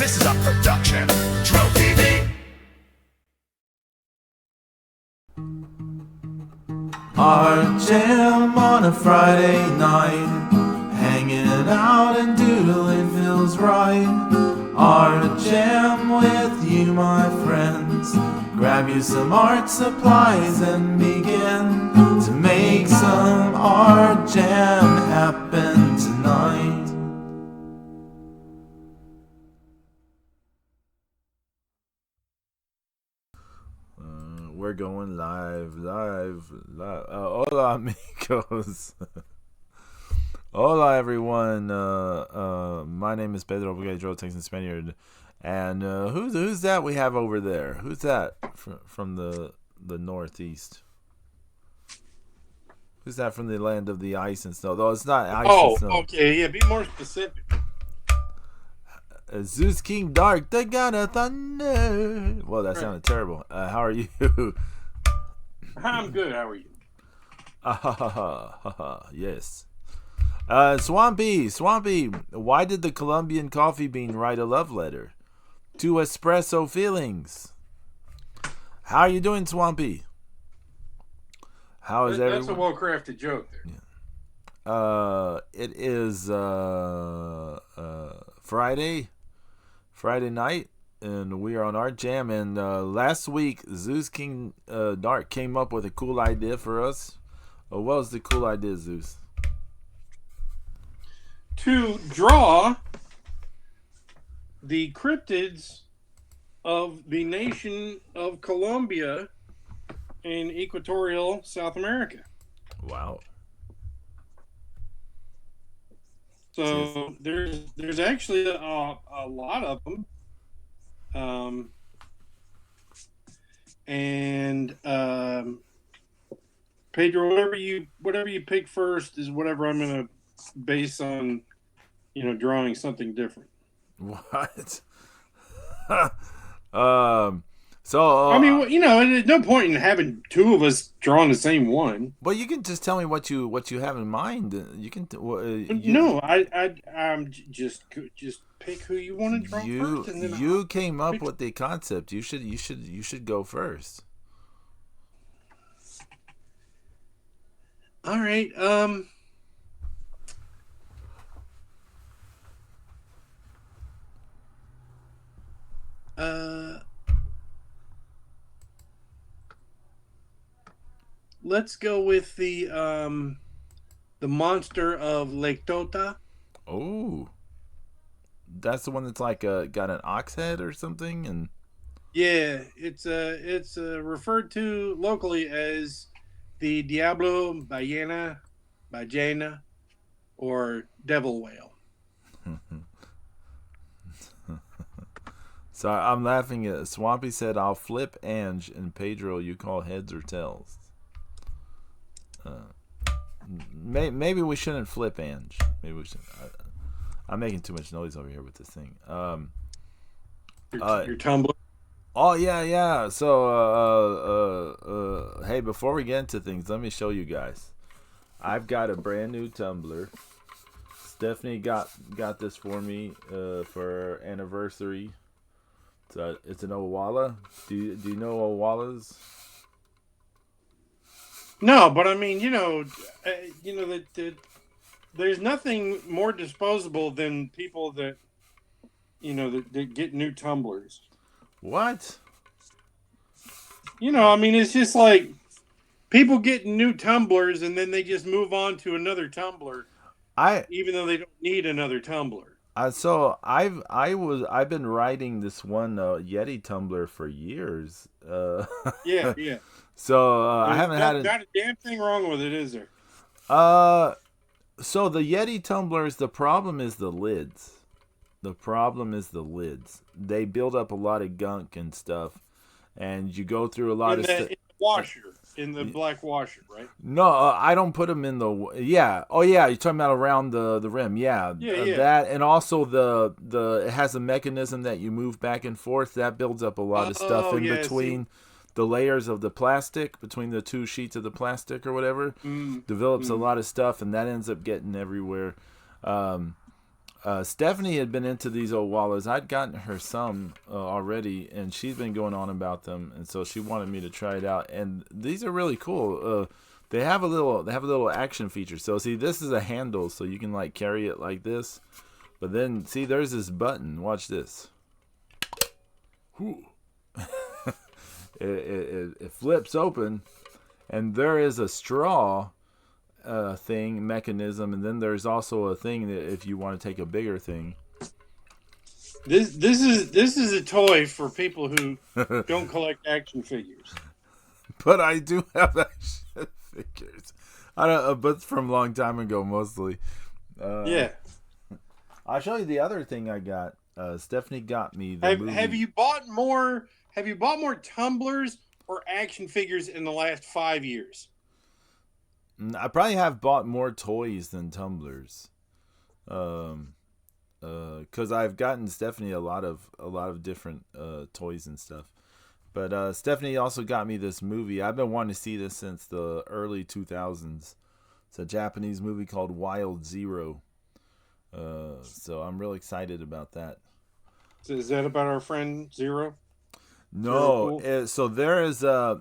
This is a production. Drill TV. Our jam on a Friday night, hanging out and doodling feels right. Our jam with you, my friends. Grab you some art supplies and begin to make some art jam happen tonight. We're going live. Hola, amigos. Hola, everyone. My name is Pedro Bugadro, Texan Spaniard. And who's that we have over there? Who's that from the northeast? Who's that from the land of the ice and snow? Though it's not ice and snow. Oh, okay. Yeah, be more specific. Zeus King Dark, the god of thunder. Well, that sounded terrible. How are you? I'm good. How are you? Yes. Swampy, why did the Colombian coffee bean write a love letter to espresso feelings? How are you doing, Swampy? How is everyone? That's a well-crafted joke there. Yeah. It is Friday night, and we are on Art Jam. And last week, Zeus King Dark came up with a cool idea for us. What was the cool idea, Zeus? To draw the cryptids of the nation of Colombia in equatorial South America. Wow. So there's actually a lot of them, and Pedro, whatever you pick first is whatever I'm gonna base on, drawing something different. What? So I mean, there's no point in having two of us drawing the same one. Well, you can just tell me what you have in mind. You can. No, I'm just pick who you want to draw first. And then you came up with the concept. You should go first. All right. Let's go with the monster of Lake Tota. Oh, that's the one that's like got an ox head or something, and yeah, it's referred to locally as the Diablo Ballena, or devil whale. So I'm laughing at Swampy said, "I'll flip Ange," and Pedro, you call heads or tails. Maybe we shouldn't flip Ange. Maybe we should. I'm making too much noise over here with this thing. Your tumbler. Oh yeah. So hey, before we get into things, let me show you guys. I've got a brand new tumbler. Stephanie got this for me for anniversary. It's an Owala. Do you know Owalas? No, but I mean, that there's nothing more disposable than people that get new tumblers. What? I mean, it's just like people get new tumblers and then they just move on to another tumbler. Even though they don't need another tumbler. So I've been riding this one Yeti tumbler for years. Yeah. So I haven't had not a damn thing wrong with it, is there? So the Yeti tumblers, the problem is the lids. They build up a lot of gunk and stuff, and you go through a lot of stuff. In the washer, in the black washer, right? No, I don't put them in the yeah. Oh yeah, you're talking about around the rim, yeah. That, and also the it has a mechanism that you move back and forth. That builds up a lot of stuff in between. The layers of the plastic, between the two sheets of the plastic or whatever, develops a lot of stuff, and that ends up getting everywhere. Stephanie had been into these old wallows. I'd gotten her some already, and she's been going on about them, and so she wanted me to try it out. And these are really cool. They have a little action feature. So see, this is a handle, so you can like carry it like this. But then see, there's this button. Watch this. Whew. It flips open, and there is a straw thing mechanism, and then there's also a thing that if you want to take a bigger thing. This is a toy for people who don't collect action figures. But I do have action figures. I don't, but from a long time ago mostly. Yeah. I'll show you the other thing I got. Stephanie got me the movie. Have you bought more? Have you bought more tumblers or action figures in the last 5 years? I probably have bought more toys than tumblers. Because I've gotten Stephanie a lot of different toys and stuff. But Stephanie also got me this movie. I've been wanting to see this since the early 2000s. It's a Japanese movie called Wild Zero. So I'm real excited about that. So is that about our friend Zero? No, Cool. so there is a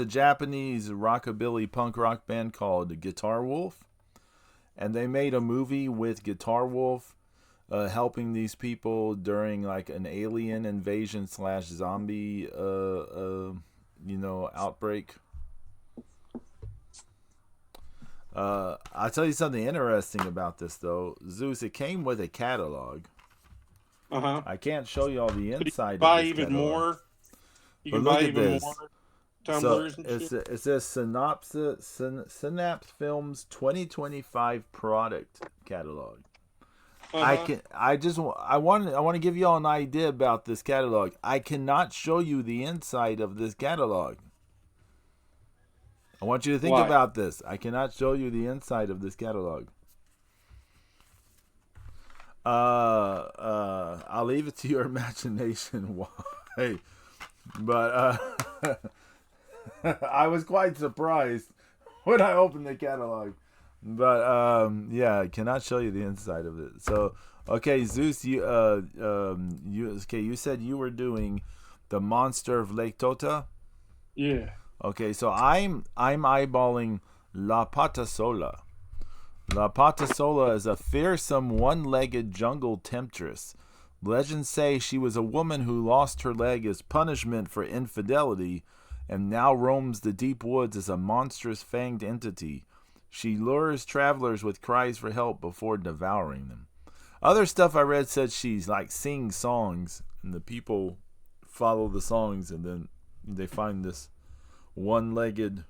Japanese rockabilly punk rock band called Guitar Wolf, and they made a movie with Guitar Wolf helping these people during like an alien invasion slash zombie outbreak. I'll tell you something interesting about this though, Zeus. It came with a catalog. I can't show you all the inside. Buy of this even catalog. more. You But can look buy at even this. more So tumblers and shit. it says Synapse Films 2025 product catalog. I want to give you all an idea about this catalog. I cannot show you the inside of this catalog. I want you to think Why? about this. I cannot show you the inside of this catalog. I'll leave it to your imagination why. But I was quite surprised when I opened the catalog. But yeah, I cannot show you the inside of it. So okay, Zeus, you said you were doing the Monster of Lake Tota. Yeah. Okay, so I'm eyeballing La Patasola. La Patasola is a fearsome one-legged jungle temptress. Legends say she was a woman who lost her leg as punishment for infidelity and now roams the deep woods as a monstrous fanged entity. She lures travelers with cries for help before devouring them. Other stuff I read said she's like sings songs and the people follow the songs and then they find this one-legged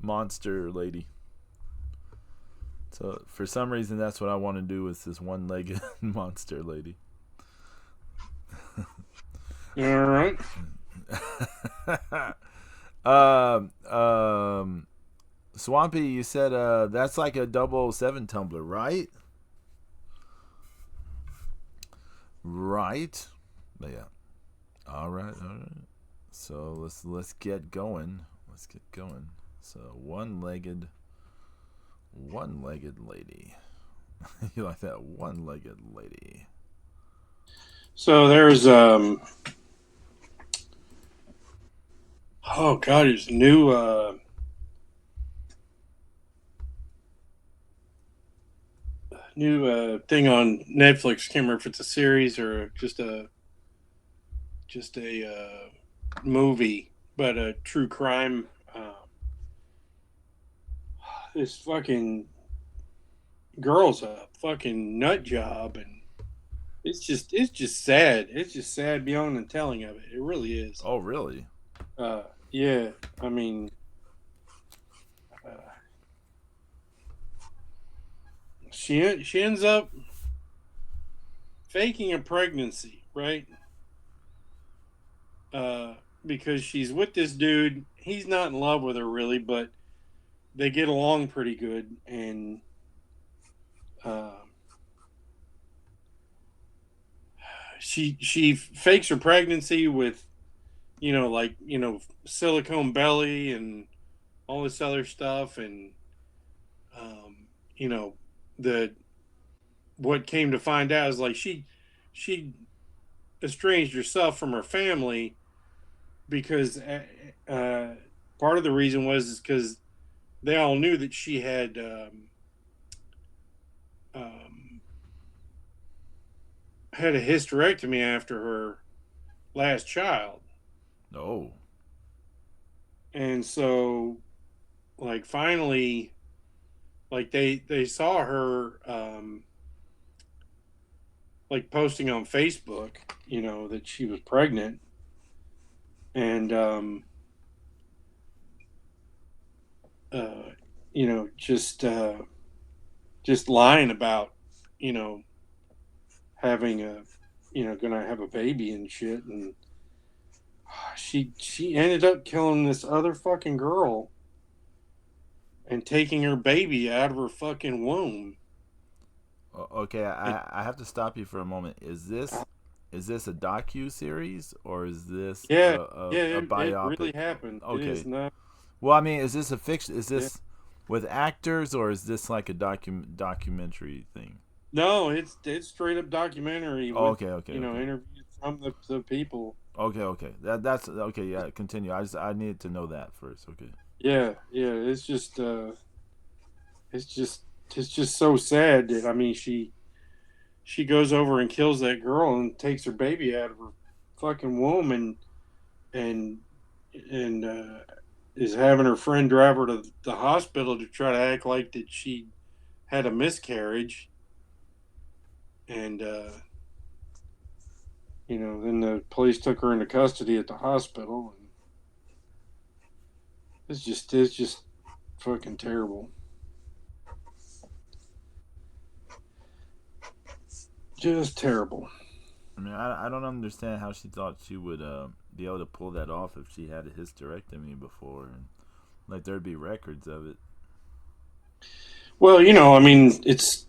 monster lady. So for some reason that's what I want to do is this one-legged monster lady. All right. Swampy, you said that's like a 007 tumbler, right? Right. But yeah. All right. So let's get going. So one-legged lady. You like that one-legged lady? So there's oh god, there's a new thing on Netflix. Can't remember if it's a series or just a movie, but a true crime. This fucking girl's a fucking nut job, and it's just sad. It's just sad beyond the telling of it. It really is. Oh, really? Yeah. I mean, she ends up faking a pregnancy, right? Because she's with this dude. He's not in love with her really, but they get along pretty good, and she fakes her pregnancy with silicone belly and all this other stuff, and um, you know the what came to find out is like she estranged herself from her family because uh, part of the reason was is because they all knew that she um, had a hysterectomy after her last child, Oh. and so like finally, like they saw her like posting on Facebook, that she was pregnant, and uh, just lying about, you know, having a, gonna have a baby and shit, and she ended up killing this other fucking girl and taking her baby out of her fucking womb. Okay, And, I have to stop you for a moment. Is this a docu series or is this yeah, yeah, a it really biopic? happened. It is Okay. not. Well, I mean, is this a fiction? Is Yeah. this with actors or is this like a documentary thing? No, it's straight up documentary Oh, with, okay, okay, okay. interviews from the people. Okay, okay. That's okay. Yeah, continue. I needed to know that first. Okay. Yeah, yeah. It's just it's just so sad that, I mean, she goes over and kills that girl and takes her baby out of her fucking womb, and and is having her friend drive her to the hospital to try to act like that she had a miscarriage, and then the police took her into custody at the hospital, and it's just fucking terrible, just terrible. I mean, I don't understand how she thought she would be able to pull that off if she had a hysterectomy before, and like there'd be records of it. Well, I mean, it's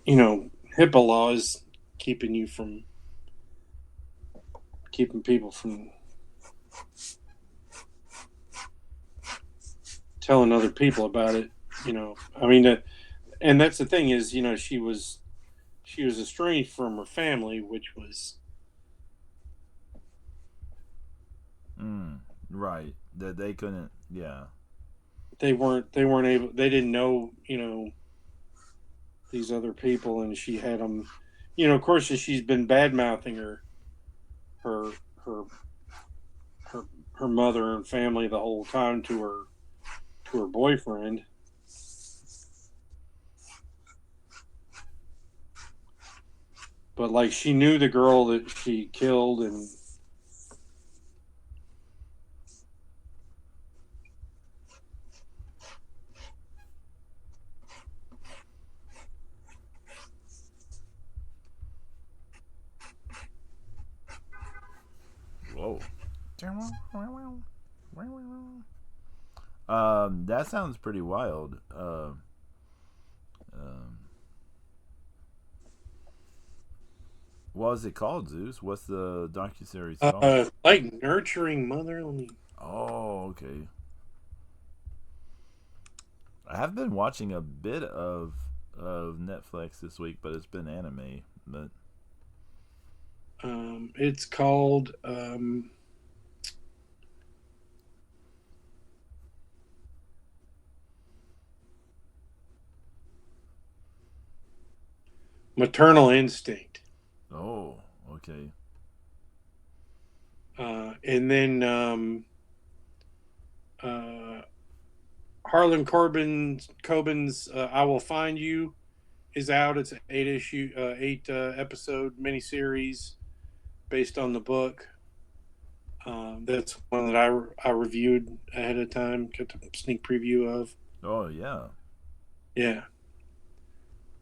HIPAA laws keeping you from keeping people from telling other people about it. I mean, and that's the thing is, she was estranged from her family, which was Mm, right. That they couldn't. Yeah. they weren't able, they didn't know, these other people, and she had them. Of course, she's been bad mouthing her her her her mother and family the whole time to her boyfriend. But like, she knew the girl that she killed, and Whoa. That sounds pretty wild. Um, what was it called, Zeus? What's the docuseries called? like nurturing mother. Let me. Oh, okay. I have been watching a bit of Netflix this week, but it's been anime. But It's called Maternal Instinct. oh, okay. And then uh, Harlan Coben's "I Will Find You" is out. It's an eight episode miniseries based on the book. That's one that I reviewed ahead of time. Got the sneak preview of. Oh yeah. Yeah,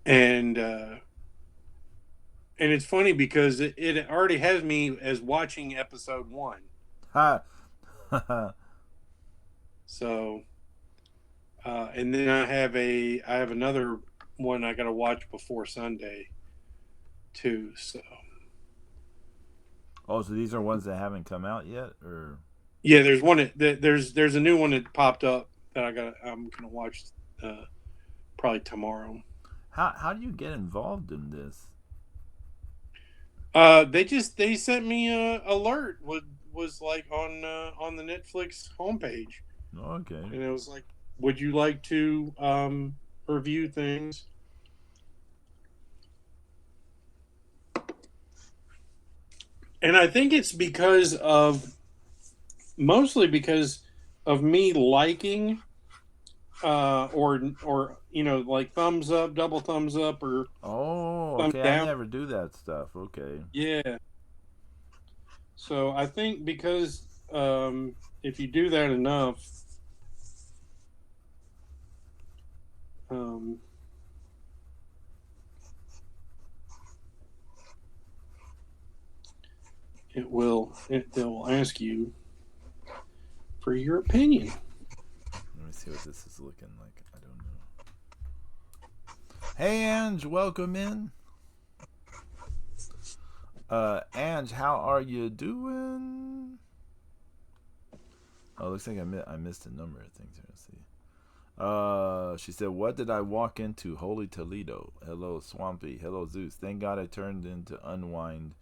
and it's funny because it already has me as watching episode one. Ha. So, and then I have another one I got to watch before Sunday too. So Oh, so these are ones that haven't come out yet, or yeah, there's a new one that popped up that I'm gonna watch probably tomorrow. How do you get involved in this? They sent me a alert. Was like on the Netflix homepage, Okay. and it was like, would you like to review things? And I think it's mostly because of me liking or like thumbs up, double thumbs up, or Oh, thumbs okay. I down. never do that stuff. Okay. Yeah. So I think because if you do that enough, um, they will ask you for your opinion. Let me see what this is looking like. I don't know. Hey, Ange, welcome in. Ange, how are you doing? Oh, looks like I missed a number of things here. Let's see. She said, "What did I walk into? Holy Toledo. Hello, Swampy. Hello, Zeus. Thank God I turned into Unwind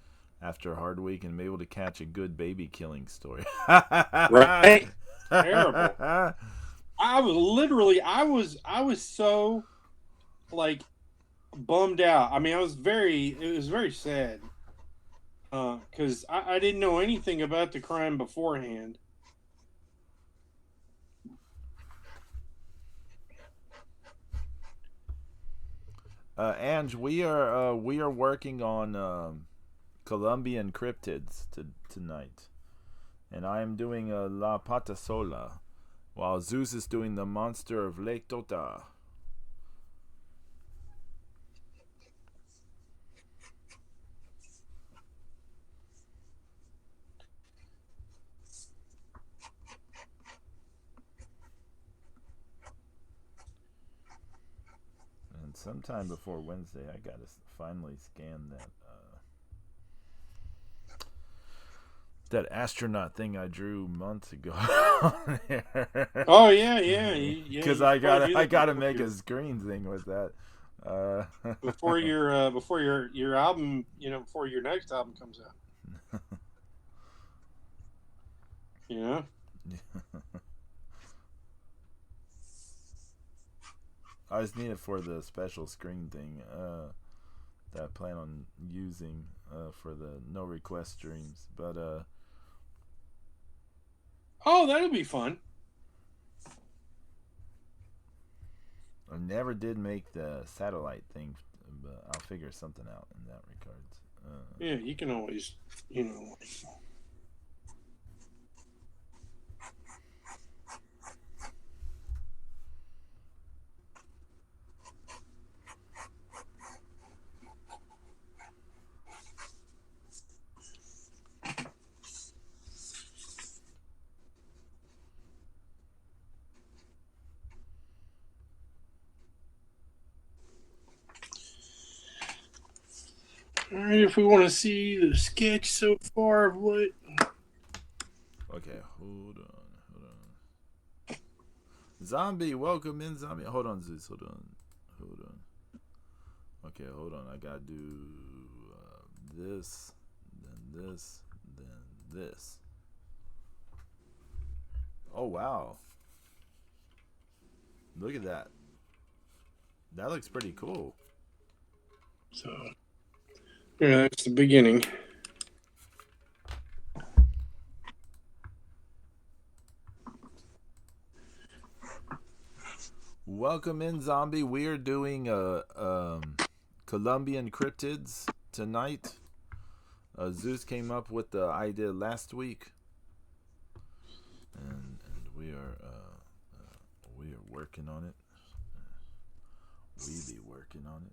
after a hard week and I'm able to catch a good baby killing story." Right? Terrible. I was so like bummed out. I mean, it was very sad because I didn't know anything about the crime beforehand. Ange, we are working on Colombian cryptids tonight, and I am doing a La Patasola, while Zeus is doing the monster of Lake Tota. And sometime before Wednesday, I gotta finally scan that astronaut thing I drew months ago. Oh yeah, yeah, Because you I should probably do gotta I that gotta make a screen thing with that. before your album, before your next album comes out. You know. I just need it for the special screen thing that I plan on using for the no request streams. But Oh, that'll be fun. I never did make the satellite thing, but I'll figure something out in that regards. Yeah, you can always, like, all right, if we want to see the sketch so far of what. Okay, hold on. Zombie, welcome in, Zombie. Hold on, Zeus. Hold on. Okay, hold on. I gotta do this, then this, then this. Oh wow! Look at that. That looks pretty cool. So, yeah, that's the beginning. Welcome in, Zombie. We are doing Colombian cryptids tonight. Zeus came up with the idea last week, and we are working on it. We be working on it.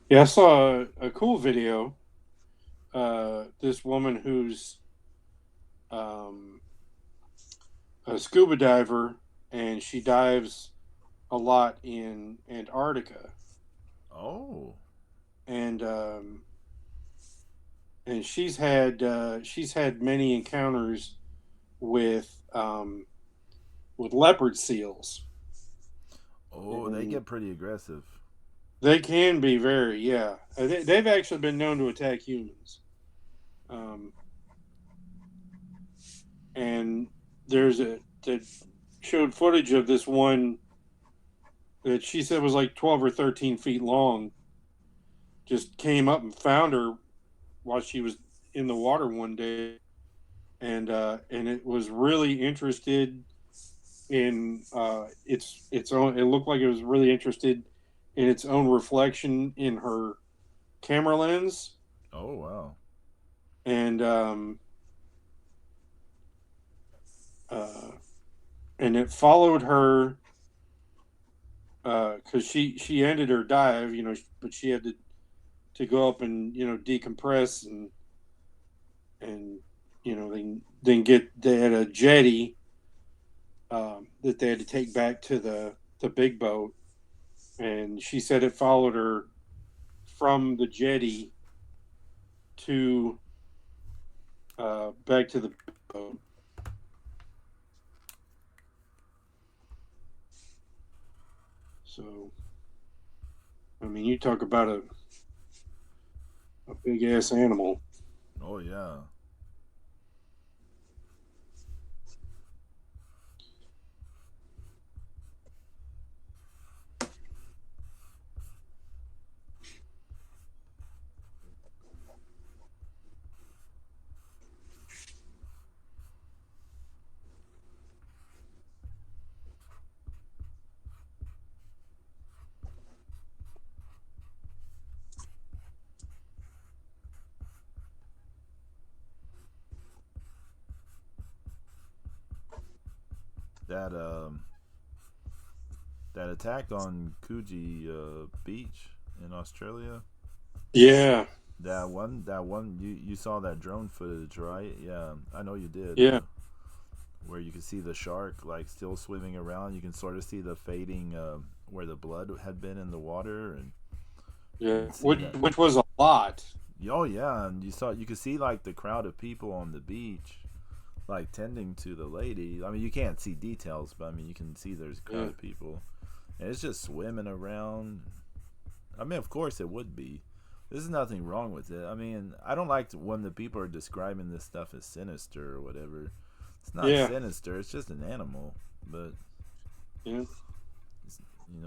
Yeah, I saw a cool video. This woman who's um, a scuba diver, and she dives a lot in Antarctica. Oh. and she's had many encounters with leopard seals. Oh, they And get pretty aggressive. they can be very, yeah. They've actually been known to attack humans. Um, and there's a that showed footage of this one that she said was like 12 or 13 feet long. Just came up and found her while she was in the water one day, and it was really interested in its own. It looked like it was really interested in its own reflection in her camera lens, Oh wow. and uh, and it followed her because she ended her dive, but she had to go up and decompress and then they had a jetty that they had to take back to the big boat, and she said it followed her from the jetty to back to the boat. So, I mean, you talk about a big ass animal. Oh yeah. That that attack on Coogee Beach in Australia. Yeah, That one, you saw that drone footage, right? Yeah, I know you did. yeah, Where you can see the shark like still swimming around. You can sort of see the fading where the blood had been in the water, and you yeah. can see that. Which was a lot. Oh yeah, and you could see like the crowd of people on the beach, like tending to the lady. I mean, you can't see details, but I mean, you can see there's a crowd Yeah, of people, and it's just swimming around. I mean, of course it would be. There's nothing wrong with it. I mean, I don't like when the people are describing this stuff as sinister or whatever. It's not yeah, sinister. It's just an animal, but yeah.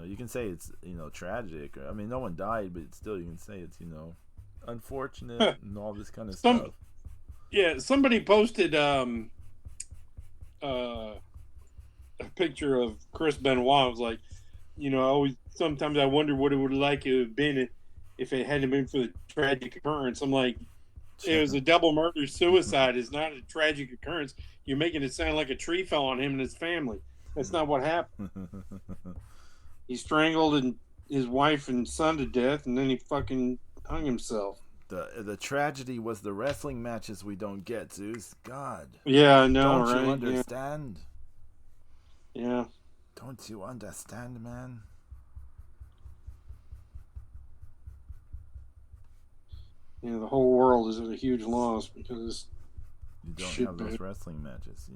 you can say it's tragic. I mean, no one died, but still, you can say it's unfortunate and all this kind of Some stuff. Yeah, somebody posted uh, a picture of Chris Benoit. It was like, I always sometimes I wonder what it would like it have been if it hadn't been for the tragic occurrence. I'm like, it was a double murder suicide. It's not a tragic occurrence. You're making it sound like a tree fell on him and his family. That's not what happened. He strangled his wife and son to death, and then he fucking hung himself. The tragedy was the wrestling matches we don't get, Zeus. God, Yeah, I know, don't you right? Yeah, understand? yeah. Don't you understand, man? The whole world is at a huge loss because of this You don't have those shitbag. wrestling matches,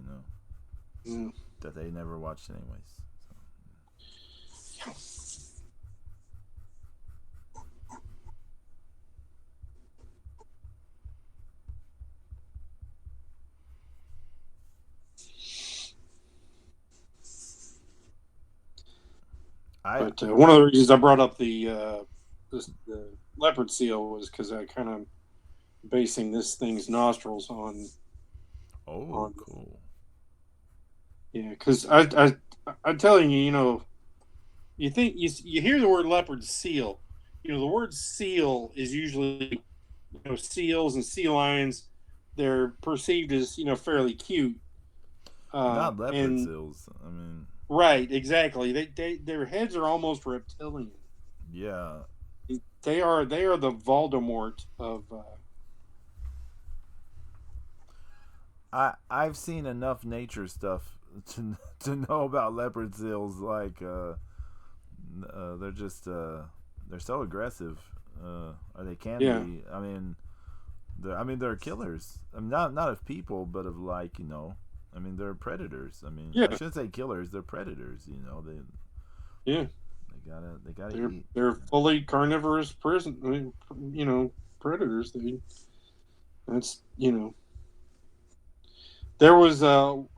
Yeah. that they never watched anyways. I But one of the reasons I brought up the leopard seal was because I kind of basing this thing's nostrils oh on cool. yeah, because I'm telling you, you think you hear the word leopard seal, the word seal is usually seals and sea lions, they're perceived as fairly cute, Not leopard and seals. I mean, right, exactly, their heads are almost reptilian. yeah. They are the Voldemort of I've seen enough nature stuff to know about leopard seals. Like they're just they're so aggressive, or they can Yeah. be. They're killers. I mean, not of people, but of like they're predators. I mean, I Yeah. shouldn't say killers. They're predators. Yeah. They gotta They're eat. they're fully carnivorous predators. That's there was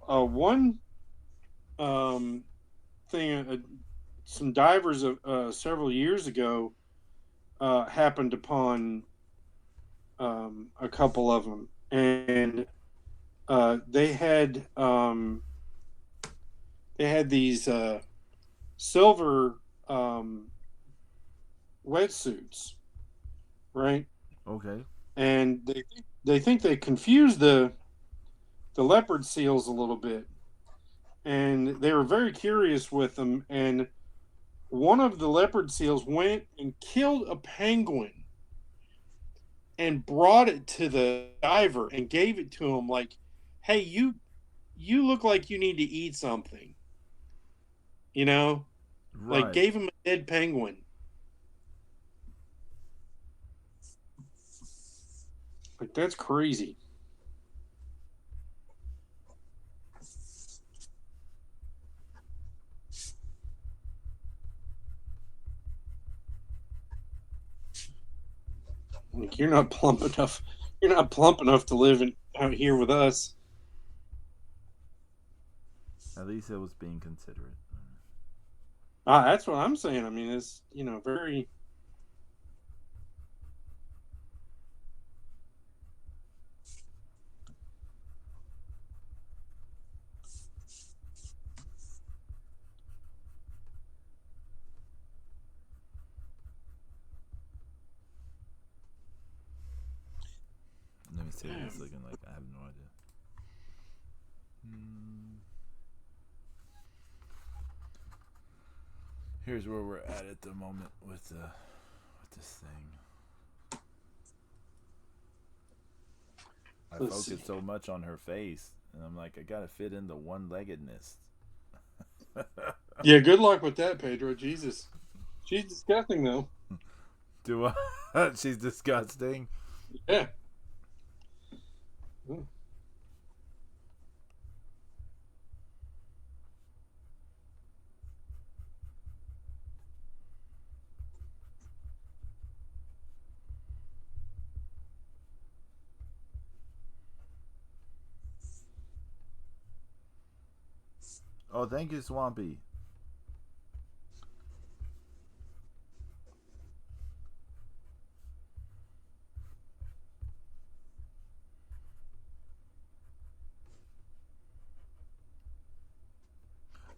one um, thing. Some divers several years ago happened upon a couple of them, and they had these silver wetsuits, right? Okay. And they think they confused the leopard seals a little bit, and they were very curious with them. And one of the leopard seals went and killed a penguin and brought it to the diver and gave it to him like, "Hey, you look like you need to eat something." You know, like Right. gave him a dead penguin. Like that's crazy. Like you're not plump enough. You're not plump enough to live out here with us. At least it was being considerate. That's what I'm saying. I mean, it's very. Let me see what it's looking like. I have no idea. Here's where we're at the moment with this thing. I Let's focus see. so much on her face, and I'm like, I gotta fit in the one-leggedness. Yeah, good luck with that, Pedro. Jesus, she's disgusting though. Do I? She's disgusting. Yeah. Oh, thank you, Swampy.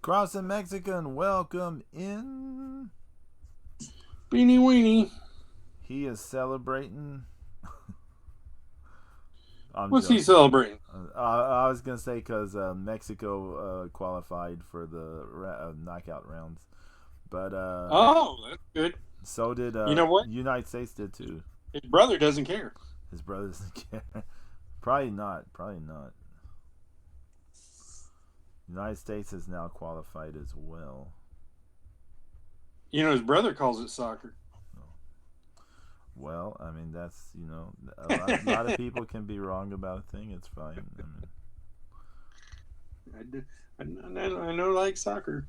Crossing Mexican, welcome in. Beanie weenie. He is celebrating. I'm What's he joking. celebrating? I was gonna say because Mexico qualified for the knockout rounds, but Oh, that's good. so did You know what? United States did too. His brother doesn't care. His brother doesn't care. Probably not. Probably not. United States has now qualified as well. His brother calls it soccer. Well, I mean that's a lot of people can be wrong about a thing. It's fine. I know, like soccer.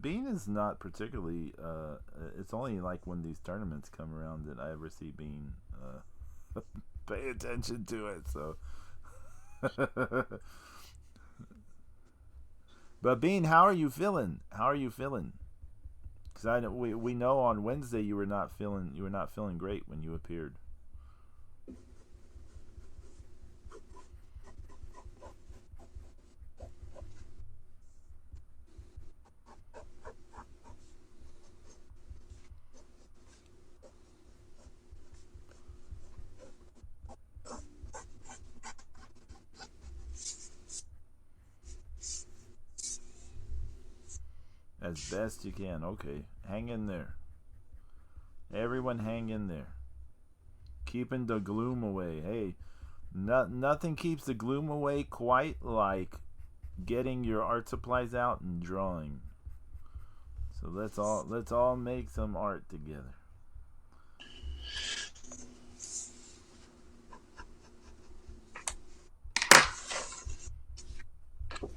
Bean is not particularly. It's only like when these tournaments come around that I ever see Bean pay attention to it. So, but Bean, how are you feeling? How are you feeling? Because we know on Wednesday you were not feeling great when you appeared. As best you can. Okay. Hang in there. Everyone hang in there. Keeping the gloom away. Hey, nothing keeps the gloom away quite like getting your art supplies out and drawing. So let's all make some art together.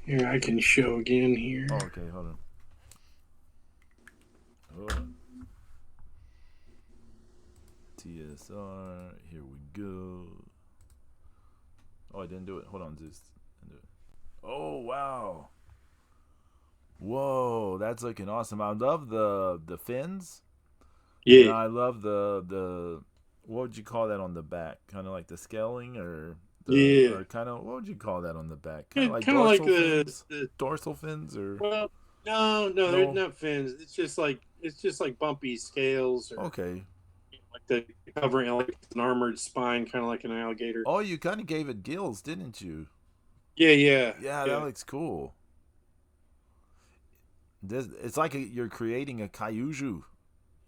Here, I can show again here. Oh, okay, hold on. Hold on. TSR, here we go. Oh, I didn't do it. Hold on, Zeus. Didn't do it. Oh, wow. Whoa, that's looking awesome. I love the fins. And Yeah. I love the what would you call that on the back? Kind of like the scaling Yeah. or kind of what would you call that on the back? Kind of like Kind of like dorsal fins? the Dorsal fins or well, no, they're no? not fins. It's just like bumpy scales or Okay. like the covering like an armored spine, kind of like an alligator. Oh, you kind of gave it gills, didn't you? Yeah. Yeah, that looks cool. It's like you're creating a kaiju.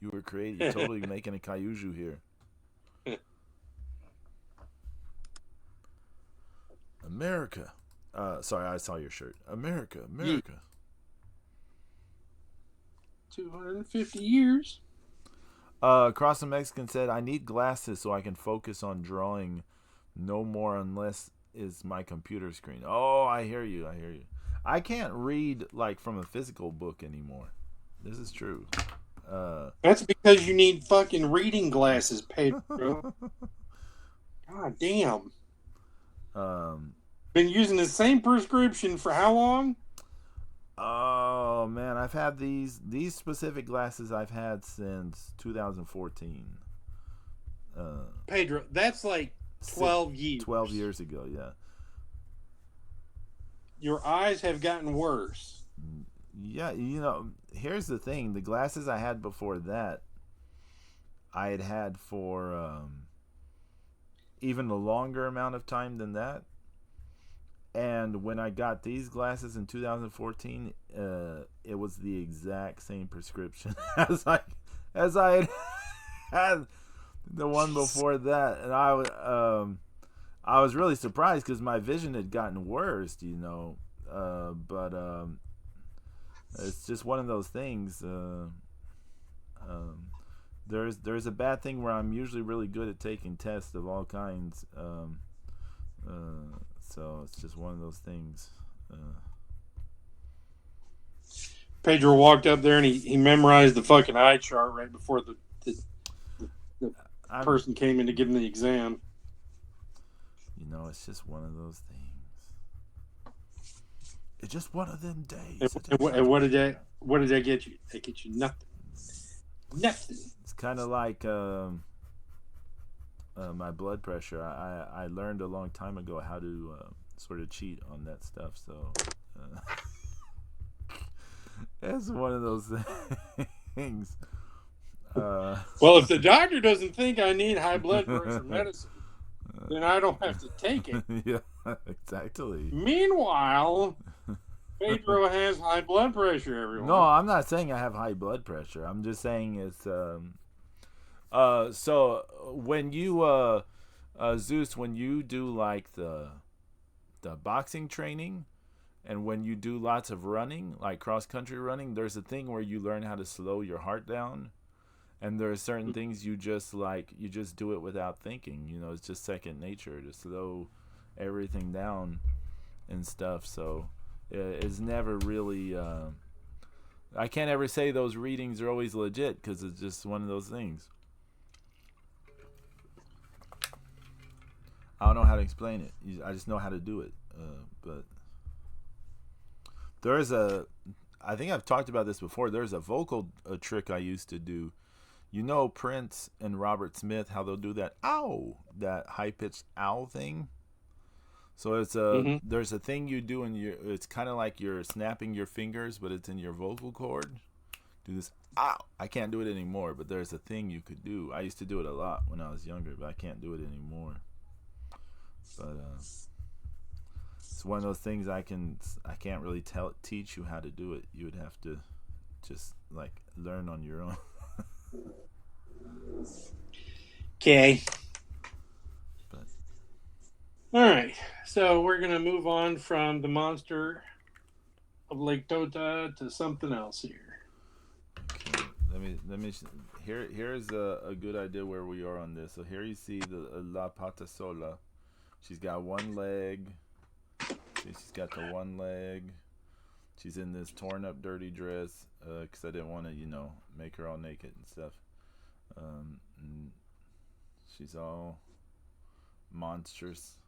You're totally making a kaiju here. America. Sorry, I saw your shirt. America. 250 years. Cross the Mexican said, I need glasses so I can focus on drawing. No more unless is my computer screen. Oh, I hear you. I can't read like from a physical book anymore. This is true. That's because you need fucking reading glasses, Pedro. God damn. Been using the same prescription for how long? Oh man, I've had these specific glasses I've had since 2014. Pedro, that's like 12 years. 12 years ago, yeah. Your eyes have gotten worse. Yeah, here's the thing. The glasses I had before that, I had for even a longer amount of time than that. And when I got these glasses in 2014, it was the exact same prescription as I had the one before that, and I was really surprised because my vision had gotten worse, but it's just one of those things. There's a bad thing where I'm usually really good at taking tests of all kinds. So it's just one of those things. Pedro walked up there and he memorized the fucking eye chart right before the person came in to give him the exam. It's just one of those things. It's just one of them days. And what did that get you? They get you nothing. Nothing. It's kind of like my blood pressure. I learned a long time ago how to sort of cheat on that stuff. So it's one of those things. Well, if the doctor doesn't think I need high blood pressure medicine, then I don't have to take it. Yeah, exactly. Meanwhile, Pedro has high blood pressure, everyone. No, I'm not saying I have high blood pressure. I'm just saying it's so when you Zeus, when you do like the boxing training and when you do lots of running, like cross country running, there's a thing where you learn how to slow your heart down. And there are certain things you just do it without thinking. It's just second nature to slow everything down and stuff. So it's never really. I can't ever say those readings are always legit because it's just one of those things. I don't know how to explain it. I just know how to do it. But there's I think I've talked about this before. There's a vocal trick I used to do. Prince and Robert Smith, how they'll do that that high-pitched ow thing. So it's there's a thing you do it's kind of like you're snapping your fingers, but it's in your vocal cord. Do this ow. I can't do it anymore, but there's a thing you could do. I used to do it a lot when I was younger, but I can't do it anymore. But it's one of those things I can't really teach you how to do it. You would have to just like learn on your own. Okay. All right. So we're going to move on from the monster of Lake Tota to something else here. Okay, let me. Here's a good idea where we are on this. So here you see the La Pata Sola. She's got one leg. See, she's got the one leg. She's in this torn up, dirty dress. Cause I didn't want to, make her all naked and stuff. And she's all monstrous.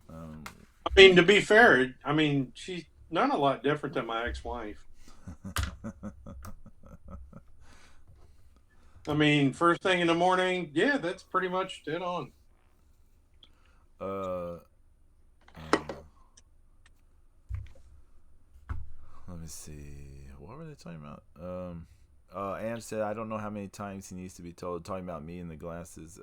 I mean, to be fair, I mean, she's not a lot different than my ex-wife. I mean, first thing in the morning, yeah, that's pretty much dead on. uh, let me see. What were they talking about? Ange said, I don't know how many times he needs to be told. Talking about me and the glasses.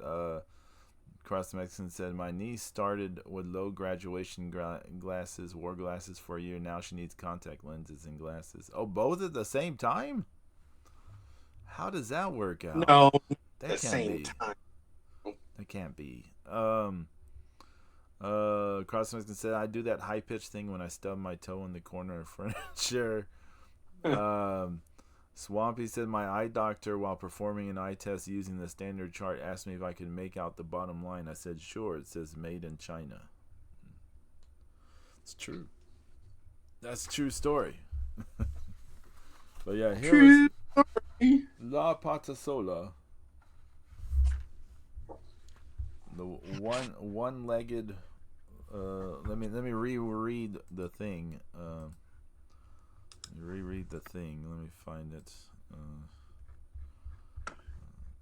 Cross Mexican said, my niece started with low graduation glasses, wore glasses for a year. Now she needs contact lenses and glasses. Oh, both at the same time? How does that work out? No, that the can't same be. time. That can't be. Cross Mexican said, I do that high pitched thing when I stub my toe in the corner of furniture. Swampy said, my eye doctor, while performing an eye test using the standard chart, asked me if I could make out the bottom line. I said, sure. It says made in China. It's true. That's a true story. But yeah, here was La Patasola. The one-legged. Let me reread the thing. Reread the thing. Let me find it.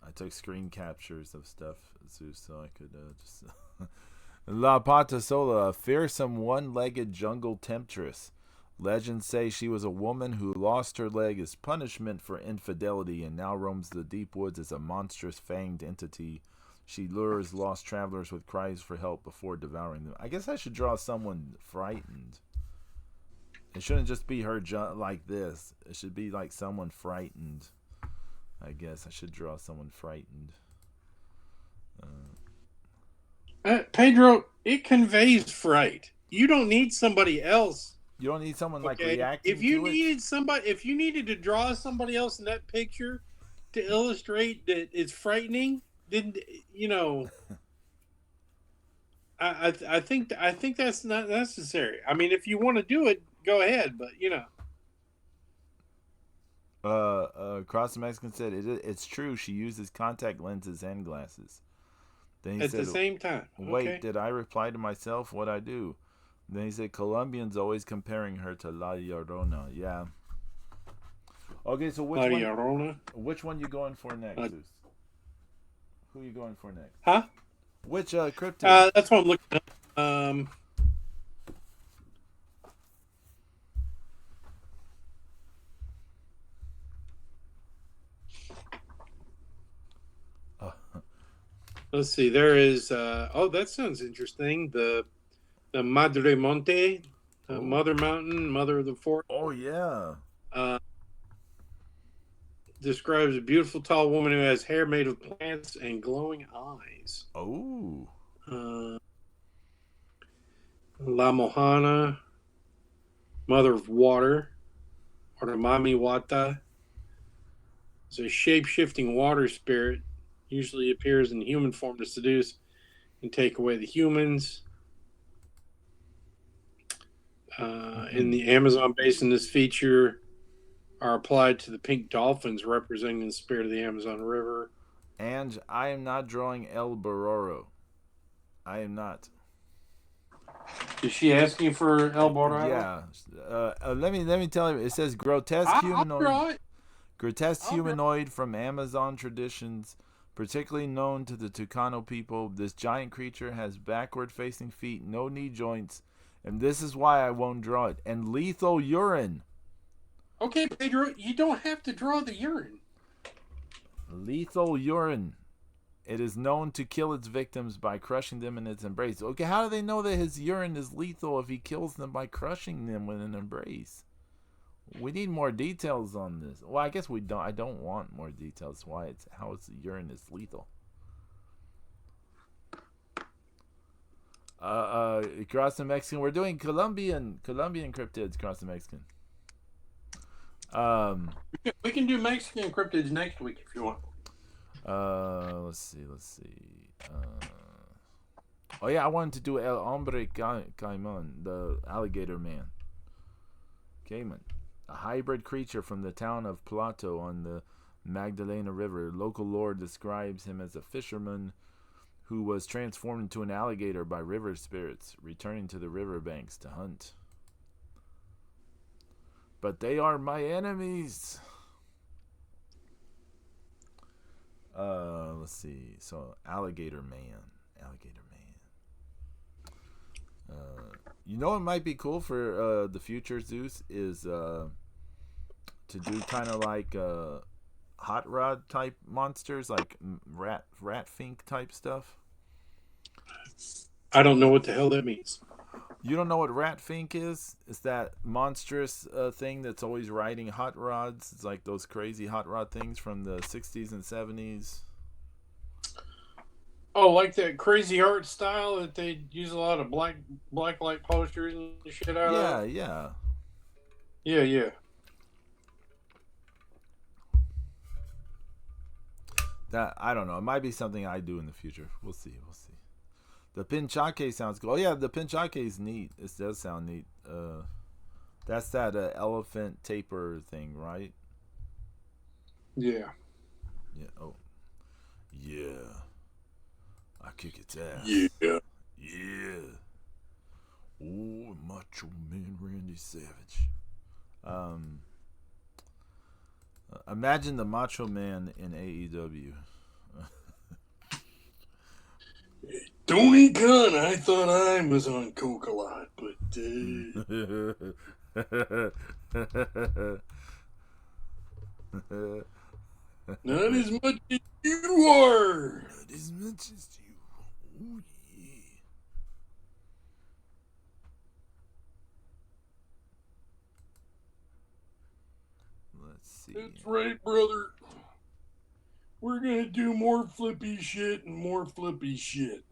I took screen captures of stuff so I could just. La Patasola, a fearsome one-legged jungle temptress. Legends say she was a woman who lost her leg as punishment for infidelity and now roams the deep woods as a monstrous fanged entity. She lures lost travelers with cries for help before devouring them. I guess I should draw someone frightened. It shouldn't just be her like this. It should be like someone frightened. I guess I should draw someone frightened. Pedro, it conveys fright. You don't need somebody else. You don't need someone like Okay? reacting If you to needed it. if you needed to draw somebody else in that picture to illustrate that it's frightening, then I think that's not necessary. I mean, if you want to do it, go ahead. But Cross the Mexican said it's true. She uses contact lenses and glasses. Then he at said, the same time. wait, Okay. did I reply to myself? What I do? Then he said, Colombians always comparing her to La Llorona. Yeah. Okay, so which one you going for next, Zeus? Who you going for next? Huh? Which cryptid? That's what I'm looking at. Let's see. There is. That sounds interesting. The Madre Monte, Mother Mountain, Mother of the Forest. Oh yeah. Describes a beautiful tall woman who has hair made of plants and glowing eyes. Oh. La Mohana, Mother of Water, or the Mami Wata, is a shape-shifting water spirit. Usually appears in human form to seduce and take away the humans. In the Amazon basin, this feature are applied to the pink dolphins representing the spirit of the Amazon River. And I am not drawing El Bororo. I am not. Is she asking for El Bororo? Yeah. Let me tell you. It says grotesque humanoid. I'll draw it. Grotesque humanoid from Amazon traditions, particularly known to the Tucano people. This giant creature has backward-facing feet, no knee joints, and this is why I won't draw it. And lethal urine. Okay, Pedro, you don't have to draw the urine. Lethal urine. It is known to kill its victims by crushing them in its embrace. Okay, how do they know that his urine is lethal if he kills them by crushing them with an embrace? We need more details on this. Well, I guess we don't. I don't want more details. How its urine is lethal. Across the Mexican. We're doing Colombian cryptids across the Mexican. We can do Mexican cryptids next week if you want. Let's see. Oh yeah, I wanted to do El Hombre Caimán, the alligator man. Cayman, a hybrid creature from the town of Plato on the Magdalena River. Local lore describes him as a fisherman who was transformed into an alligator by river spirits, returning to the riverbanks to hunt. But they are my enemies. Let's see. So, Alligator Man. You know what might be cool for the future Zeus is to do kind of like hot rod type monsters, like rat fink type stuff. I don't know what the hell that means. You don't know what rat fink is? It's that monstrous thing that's always riding hot rods. It's like those crazy hot rod things from the 60s and 70s. Oh, like that crazy art style that they use a lot of black light posters and shit out of? Yeah. Yeah. That, I don't know. It might be something I do in the future. We'll see. The pinchaque sounds cool. Oh yeah, the pinchaque is neat. It does sound neat. That's that elephant taper thing, right? Yeah. Oh. Yeah. I kick its ass. Yeah. Oh, Macho Man Randy Savage. Imagine the Macho Man in AEW. Tony Khan, I thought I was on coke a lot, but not as much as you are. Not as much as you. Oh yeah. Let's see. That's right, brother. We're gonna do more flippy shit and more flippy shit.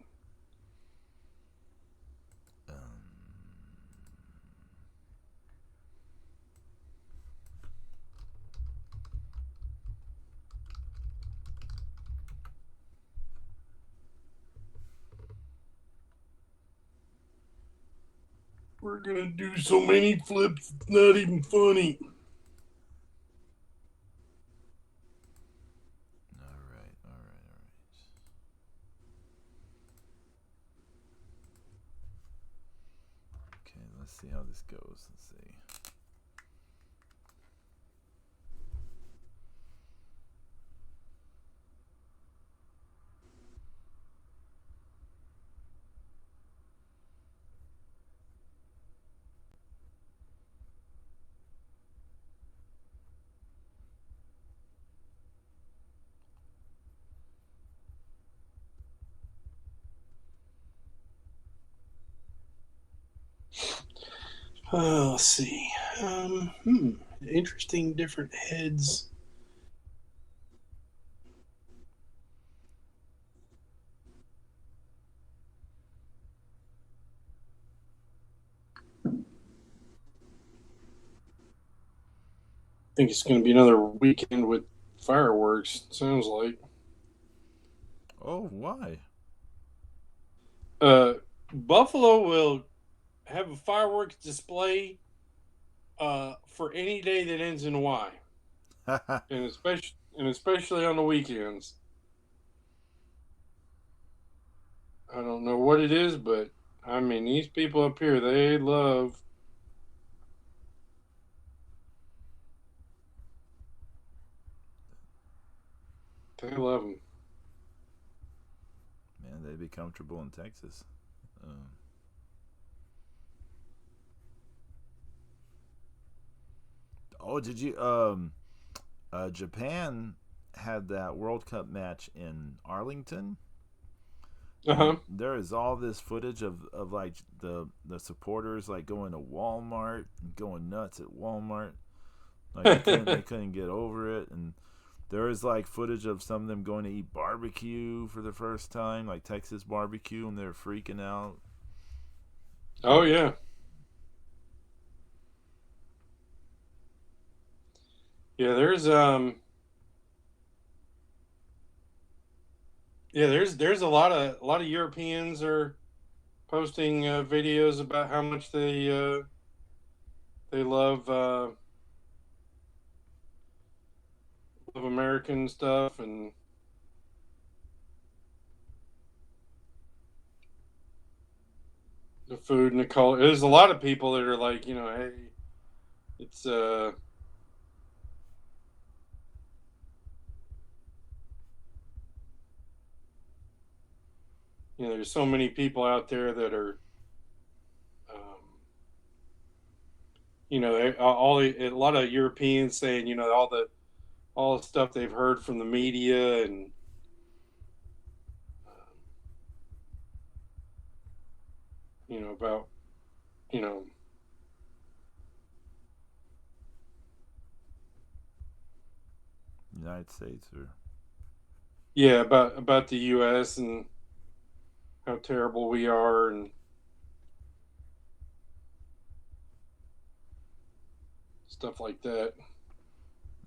We're gonna do so many flips, it's not even funny. All right. Okay, let's see how this goes. Let's see. Let's see. Interesting different heads. I think it's going to be another weekend with fireworks. Sounds like. Oh, why? Buffalo will have a fireworks display for any day that ends in Y, and especially on the weekends. I don't know what it is, but I mean these people up here they love. They love them. Man, they'd be comfortable in Texas. Oh, did you? Japan had that World Cup match in Arlington. There is all this footage of like the supporters like going to Walmart and going nuts at Walmart. Like they couldn't get over it, and there is like footage of some of them going to eat barbecue for the first time, like Texas barbecue, and they're freaking out. Oh yeah. Yeah, there's a lot of Europeans are posting videos about how much they love American stuff and the food and the culture. There's a lot of people that are like, hey, it's there's so many people out there that are, um, a lot of Europeans saying, all the stuff they've heard from the media and um, about you know United States or yeah, about the U.S. and how terrible we are and stuff like that.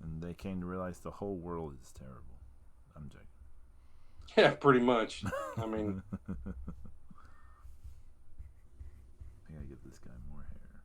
and they came to realize the whole world is terrible. I'm joking. Yeah, pretty much. I mean, I gotta give this guy more hair.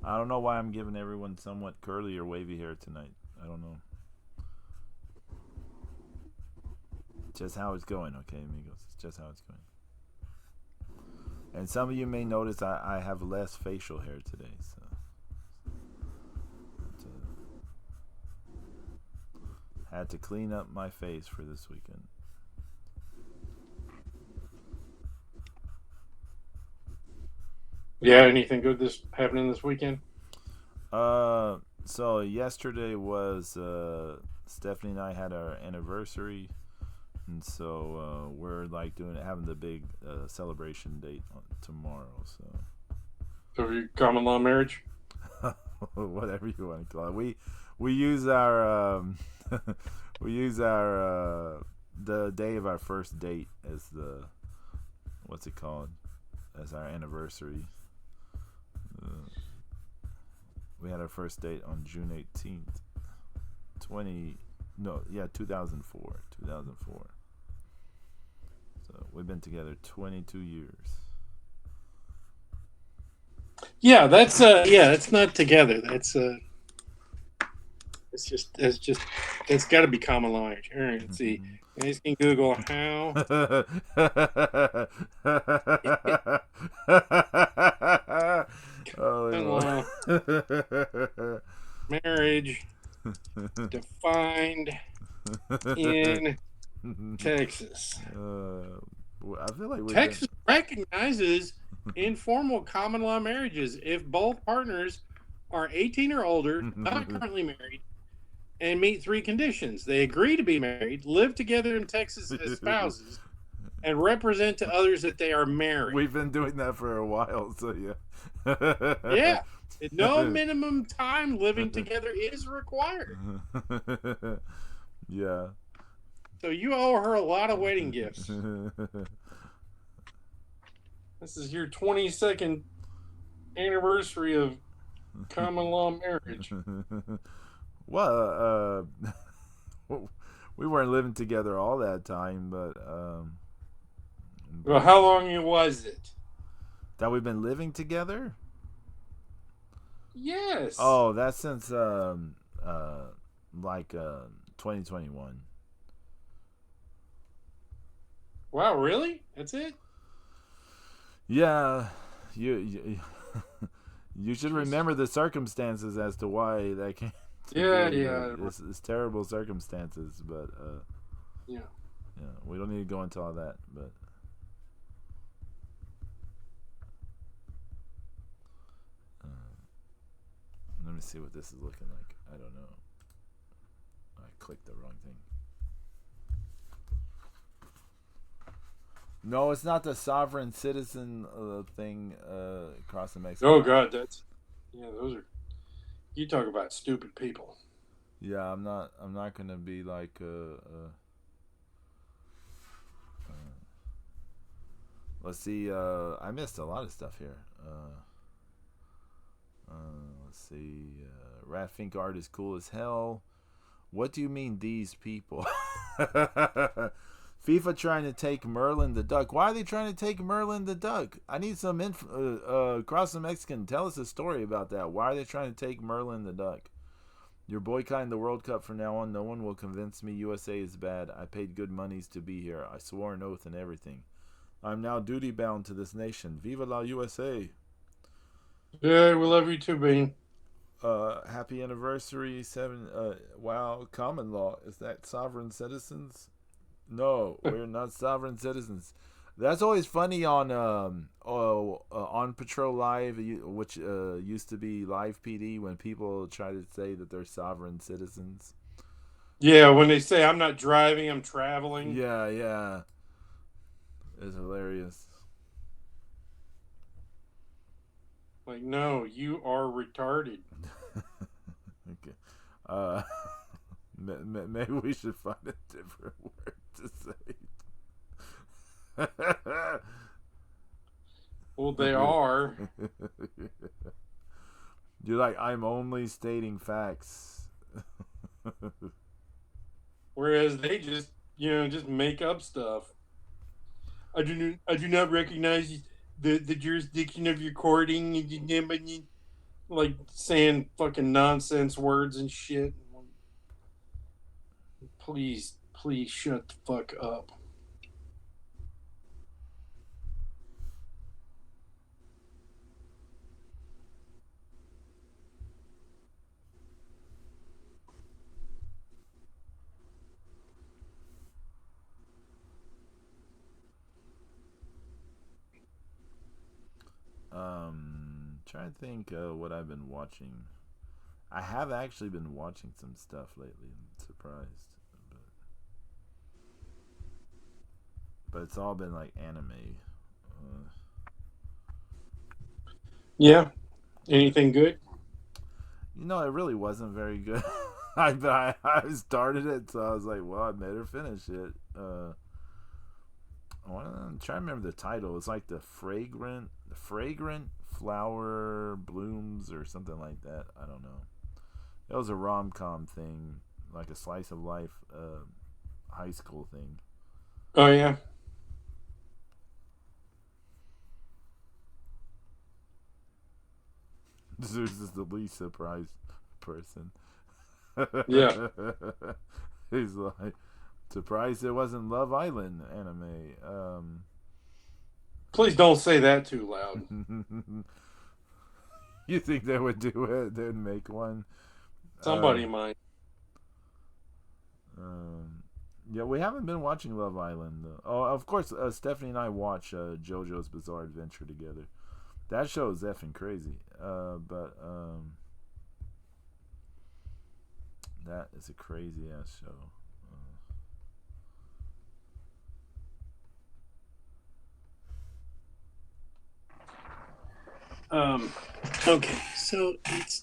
I don't know why I'm giving everyone somewhat curly or wavy hair tonight. I don't know. Just how it's going, okay, amigos? It's just how it's going. And some of you may notice I have less facial hair today, so had to clean up my face for this weekend. yeah, anything good this happening this weekend? So yesterday was Stephanie and I had our anniversary, and so we're like having the big celebration date tomorrow. So your common law marriage? So whatever you want to call it, we use our we use our the day of our first date as the what's it called as our anniversary. We had our first date on June 18th, 2004. So we've been together 22 years. Yeah, that's not together. That's got to be common law marriage. All right, let's see. You guys can Google how Oh, marriage defined in Texas. I feel like Texas recognizes informal common law marriages if both partners are 18 or older, not currently married, and meet three conditions. They agree to be married, live together in Texas as spouses, and represent to others that they are married. We've been doing that for a while, so yeah. Yeah. No minimum time living together is required. Yeah. So you owe her a lot of wedding gifts. This is your 22nd anniversary of common law marriage. Well, we weren't living together all that time, but Well, how long was it? that we've been living together? Yes. Oh, that's since 2021. Wow, really? That's it? Yeah, you you should remember the circumstances as to why that came. Yeah. It's terrible circumstances, but Yeah. we don't need to go into all that. But let me see what this is looking like. I don't know. I clicked the wrong thing. No, it's not the sovereign citizen thing across the Mexican. Oh God, those are. You talk about stupid people. Yeah, I'm not. I'm not gonna be like. Let's see. I missed a lot of stuff here. Let's see. Ratfink art is cool as hell. What do you mean these people? FIFA trying to take Merlin the Duck. Why are they trying to take Merlin the Duck? I need some info. Across the Mexican, tell us a story about that. Why are they trying to take Merlin the Duck? You're boycotting the World Cup from now on. No one will convince me USA is bad. I paid good monies to be here. I swore an oath and everything. I'm now duty bound to this nation. Viva la USA. Yeah, we love you too, Bean. Happy anniversary. Wow, common law. Is that sovereign citizens? No, we're not sovereign citizens. That's always funny on Patrol Live, which used to be Live PD, when people try to say that they're sovereign citizens. Yeah, when they say I'm not driving, I'm traveling. Yeah. It's hilarious. Like, no, you are retarded. Okay. Maybe we should find a different word to say. Well, they are. You're like, I'm only stating facts. Whereas they just make up stuff. I do not recognize the jurisdiction of your courting, like saying fucking nonsense words and shit. Please shut the fuck up. Trying to think what I've been watching. I have actually been watching some stuff lately. I'm surprised, but it's all been like anime. Yeah. Anything good? It really wasn't very good. I started it, so I was like, well, I better finish it. I'm trying to remember the title. It's like the fragrant flower blooms or something like that. I don't know. It was a rom-com thing, like a slice of life high school thing. Oh yeah. Zeus is the least surprised person. Yeah. He's like, surprised it wasn't Love Island anime. Please don't say that too loud. You think they would do it? They'd make one. Somebody might. Yeah, we haven't been watching Love Island though. Oh, of course, Stephanie and I watch JoJo's Bizarre Adventure together. That show is effing crazy. But that is a crazy ass show. Okay, so it's.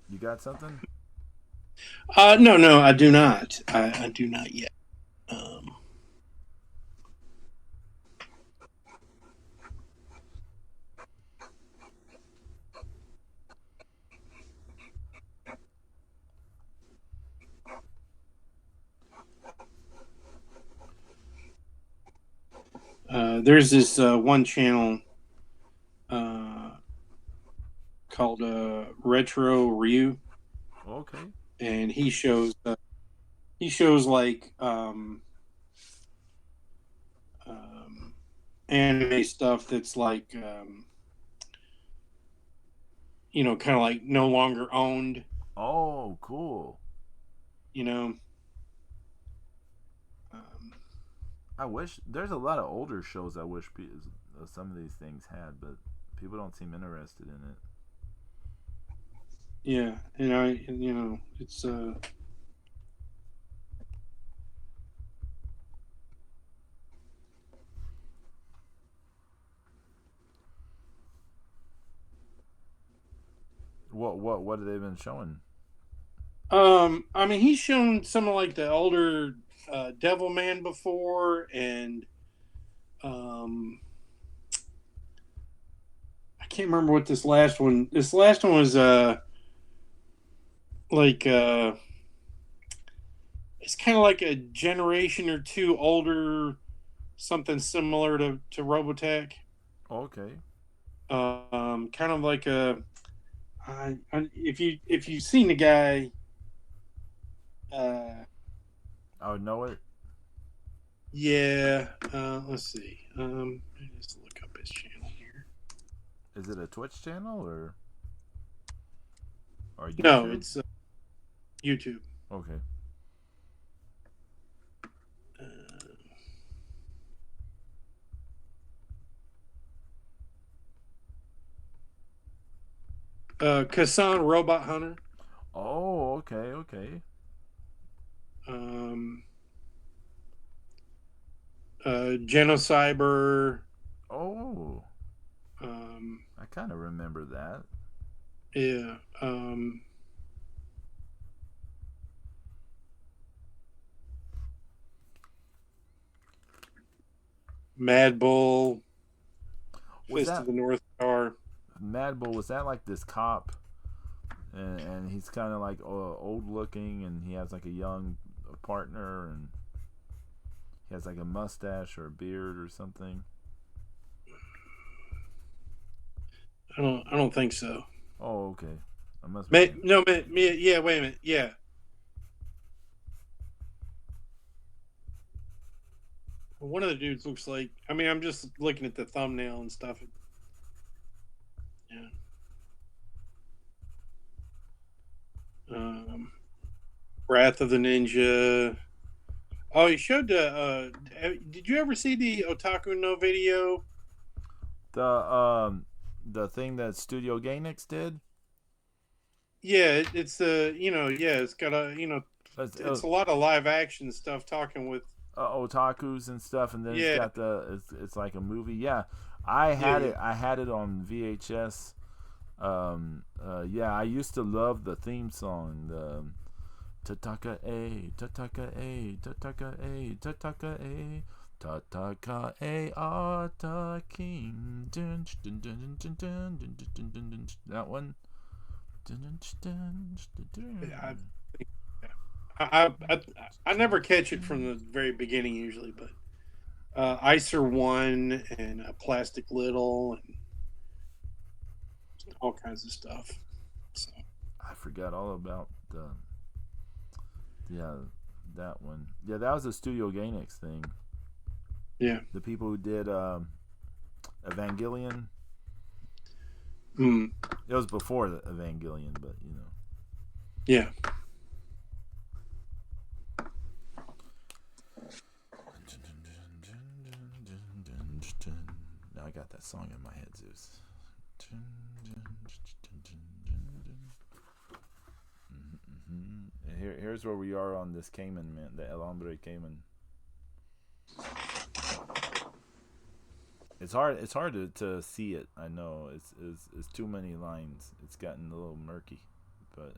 You got something? No, I do not. I do not yet. There's this one channel called Retro Ryu. Okay. And he shows like anime stuff that's like kind of like no longer owned. Oh, cool. I wish there's a lot of older shows I wish some of these things had, but people don't seem interested in it. Yeah, and it's What have they been showing? I mean, he's shown some of like the older Devil Man before, and um, I can't remember what this last one. This last one was like it's kind of like a generation or two older, something similar to Robotech. Okay. Kind of like if you've seen the guy, uh, I would know it. yeah. Let's see. Let's look up his channel here. Is it a Twitch channel or No, YouTube? it's YouTube. Okay. Uh, Kassan Robot Hunter. Oh, okay, okay. Um, Genocyber. Oh, Um, I kind of remember that. yeah. Mad Bull. Was Fist of that the North Star. Mad Bull? Was that like this cop, and he's kind of like old looking, and he has like a young partner, and he has like a mustache or a beard or something. I don't think so. Oh, okay. I must be thinking. No, yeah. Wait a minute. Yeah. One of the dudes looks like. I mean, I'm just looking at the thumbnail and stuff. Yeah. Um, Wrath of the Ninja. Oh, he showed the. Did you ever see the Otaku no video? The the thing that Studio Gainax did. Yeah, it's the yeah, it's got a It's, it's a lot of live action stuff talking with otakus and stuff, and then it's yeah got it's like a movie. Yeah, I yeah had yeah. it. I had it on VHS. Yeah, I used to love the theme song. The Tataka A, Tataka A, Tataka A, Tataka A. Tataka A Ata King. That one. I, I I I never catch it from the very beginning usually, but Icer One and Plastic Little and all kinds of stuff. So I forgot all about the yeah that one. Yeah, that was a Studio Gainax thing. yeah. The people who did Evangelion. Mm, It was before the Evangelion, but you know. yeah. Now I got that song in my head, Zeus. Here's where we are on this Cayman, man. The El Hombre Cayman. It's hard. It's hard to see it. I know. It's too many lines. It's gotten a little murky, but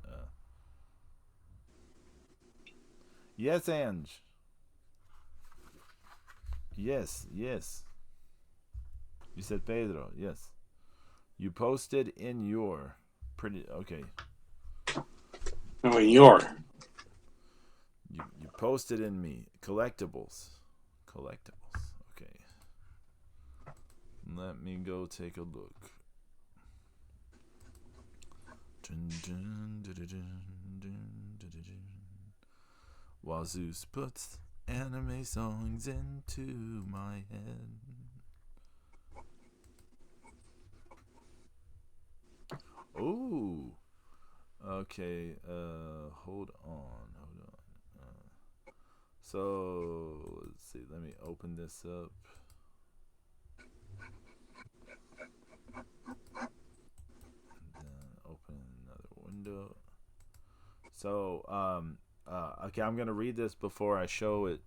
yes, Ange. Yes, yes. You said Pedro. Yes. You posted in your pretty okay. Oh, in your You posted in me collectibles. Collectibles. Okay. Let me go take a look. Wazus puts anime songs into my head. Ooh. Okay. Hold on. So let's see. Let me open this up. And then open another window. So, okay, I'm gonna read this before I show it.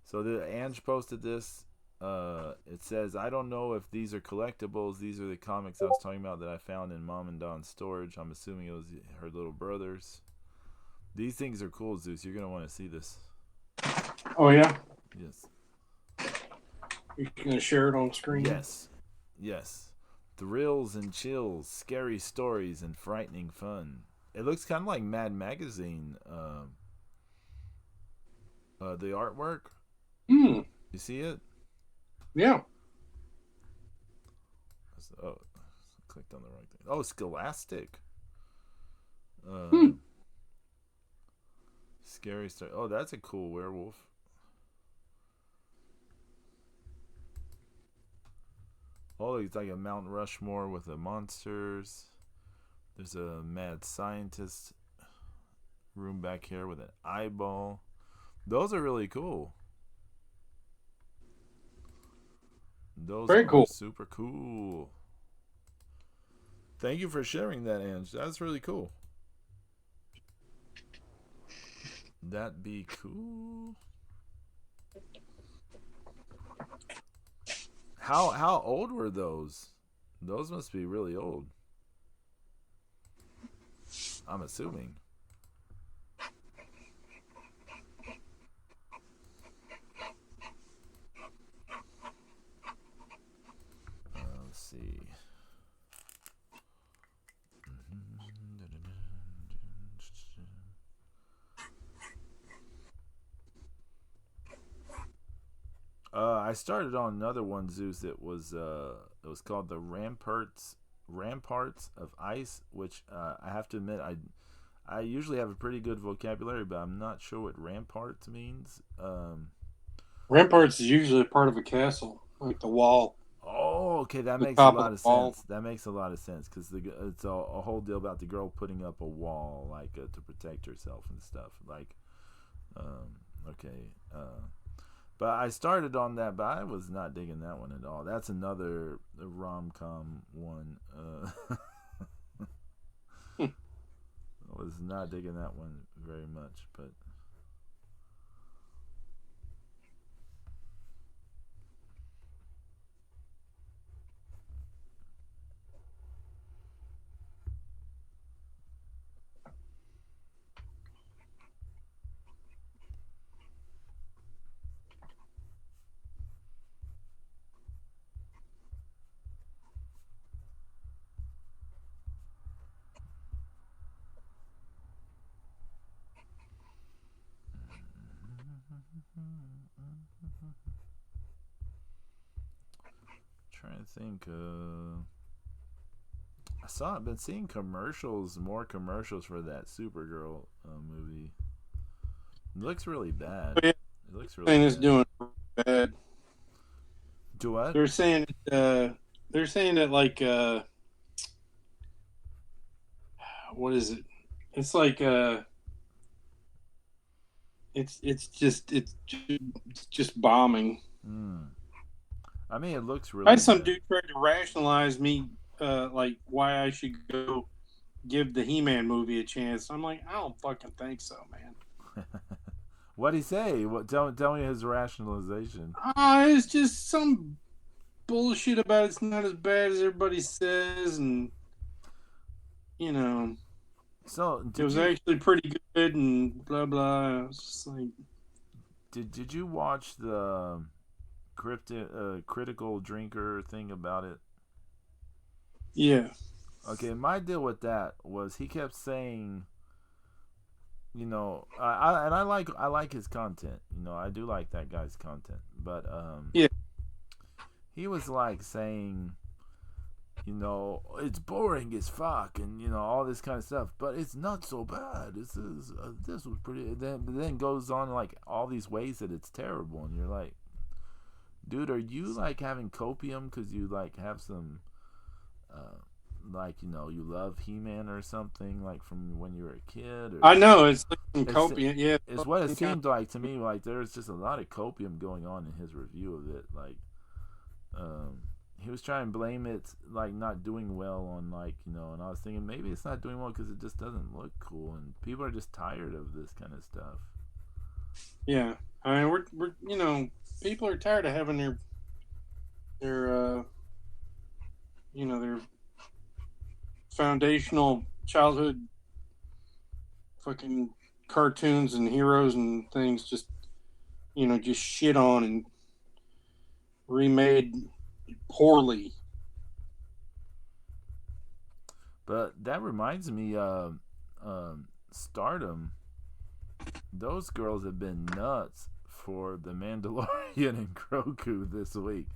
So the Ange posted this. It says, "I don't know if these are collectibles. These are the comics I was talking about that I found in Mom and Don's storage. I'm assuming it was her little brother's. These things are cool, Zeus. You're gonna want to see this. Oh yeah, Yes, you're gonna share it on screen. yes, yes. Thrills and chills, scary stories and frightening fun. It looks kind of like Mad Magazine. The artwork. Hmm. You see it? Yeah. Oh, clicked on the right thing. Oh, Scholastic. Hmm. Scary story. Oh, that's a cool werewolf. Oh, it's like a Mount Rushmore with the monsters. There's a mad scientist room back here with an eyeball. Those are really cool. Those Very are cool. super cool. Thank you for sharing that, Ange. That's really cool. That'd be cool. How old were those? Those must be really old. I'm assuming. Let's see. I started on another one, Zeus. It was called the Ramparts of Ice, which I have to admit I usually have a pretty good vocabulary, but I'm not sure what ramparts means. Ramparts is usually part of a castle, like the wall. Oh, okay, that The makes a top of lot the of wall. sense. That makes a lot of sense because it's a whole deal about the girl putting up a wall, like to protect herself and stuff. Like, okay, but I started on that, but I was not digging that one at all. That's another rom-com one. I was not digging that one very much, but. Trying to think. I've been seeing more commercials for that Supergirl movie. It looks really bad. But yeah, It looks really thing is bad. doing bad. Do what? They're saying that like what is it? It's like it's just bombing. Mm. I mean, it looks I really had some bad. dude try to rationalize me like why I should go give the He-Man movie a chance. I'm like, I don't fucking think so, man. What'd he say? Tell me his rationalization. It's just some bullshit about it's not as bad as everybody says, and you know, So it was actually pretty good, and blah blah. I was just like, did you watch the critical drinker thing about it? yeah, Okay, my deal with that was he kept saying, I like his content. I do like that guy's content, but yeah. he was like saying, it's boring as fuck, and all this kind of stuff, but it's not so bad. This was pretty. Then goes on like all these ways that it's terrible, and you're like, dude, are you like having copium because you like have some, you love He-Man or something like from when you were a kid? Or I know it's like some it's, copium. Yeah, it's what it seemed like to me. Like there's just a lot of copium going on in his review of it. Like, he was trying to blame it like not doing well on like and I was thinking maybe it's not doing well because it just doesn't look cool and people are just tired of this kind of stuff. Yeah, I mean we're people are tired of having their their foundational childhood fucking cartoons and heroes and things just shit on and remade poorly. But that reminds me, Stardom. Those girls have been nuts for the Mandalorian and Grogu this week.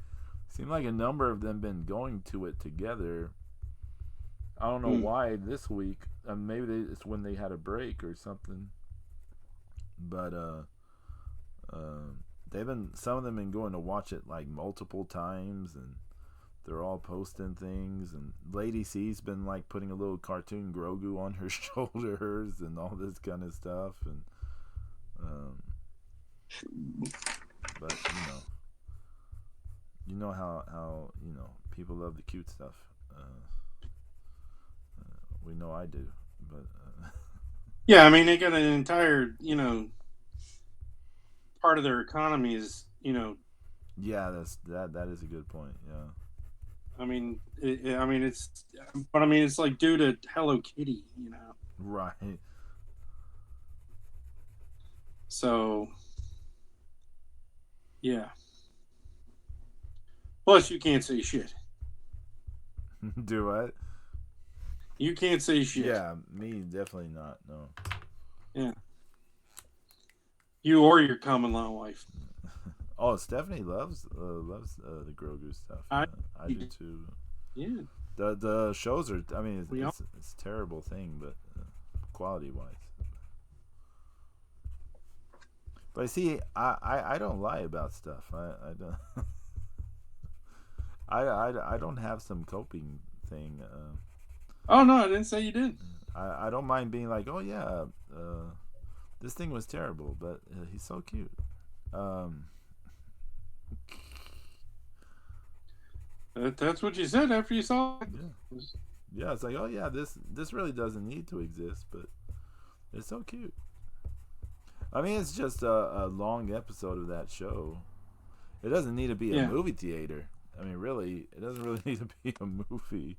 Seemed like a number of them been going to it together. I don't know why this week. Maybe it's when they had a break or something. But some of them been going to watch it like multiple times, and they're all posting things. And Lady C's been like putting a little cartoon Grogu on her shoulders and all this kind of stuff. And but you know how people love the cute stuff. We know I do, but yeah, I mean they got an entire part of their economy is yeah, that is a good point. Yeah, I mean it's like due to Hello Kitty, right. So yeah. Plus, you can't say shit. Do what? You can't say shit. Yeah, me definitely not. No. Yeah. You or your common law wife. Oh, Stephanie loves the Grogu stuff. I do too. Yeah. The shows are. I mean, it's a terrible thing, but quality wise. But see, I don't lie about stuff. I don't. I don't have some coping thing. Oh no, I didn't say you did. I don't mind being like, oh yeah, this thing was terrible, but he's so cute. That's what you said after you saw it. Yeah, it's like, oh yeah, this really doesn't need to exist, but it's so cute. I mean, it's just a long episode of that show. It doesn't need to be a movie theater. I mean, really, it doesn't really need to be a movie.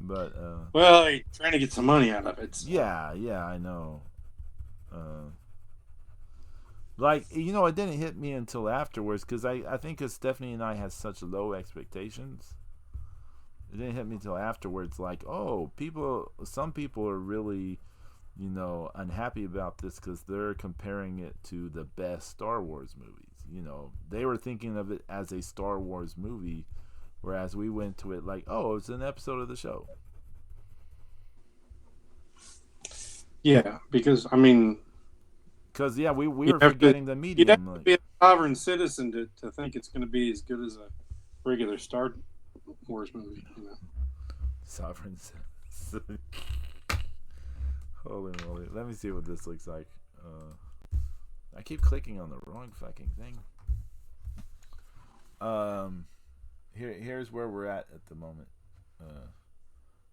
But well, they're trying to get some money out of it. So. Yeah, I know. Like it didn't hit me until afterwards because I think because Stephanie and I had such low expectations. It didn't hit me until afterwards. Like, oh, some people are really, unhappy about this because they're comparing it to the best Star Wars movies. They were thinking of it as a Star Wars movie, whereas we went to it like, oh, it's an episode of the show. Yeah, because I mean, we were forgetting the medium. You'd have to be a sovereign citizen to think it's going to be as good as a regular Star Wars movie. Sovereign citizen. Holy moly! Let me see what this looks like. I keep clicking on the wrong fucking thing. Here's where we're at the moment.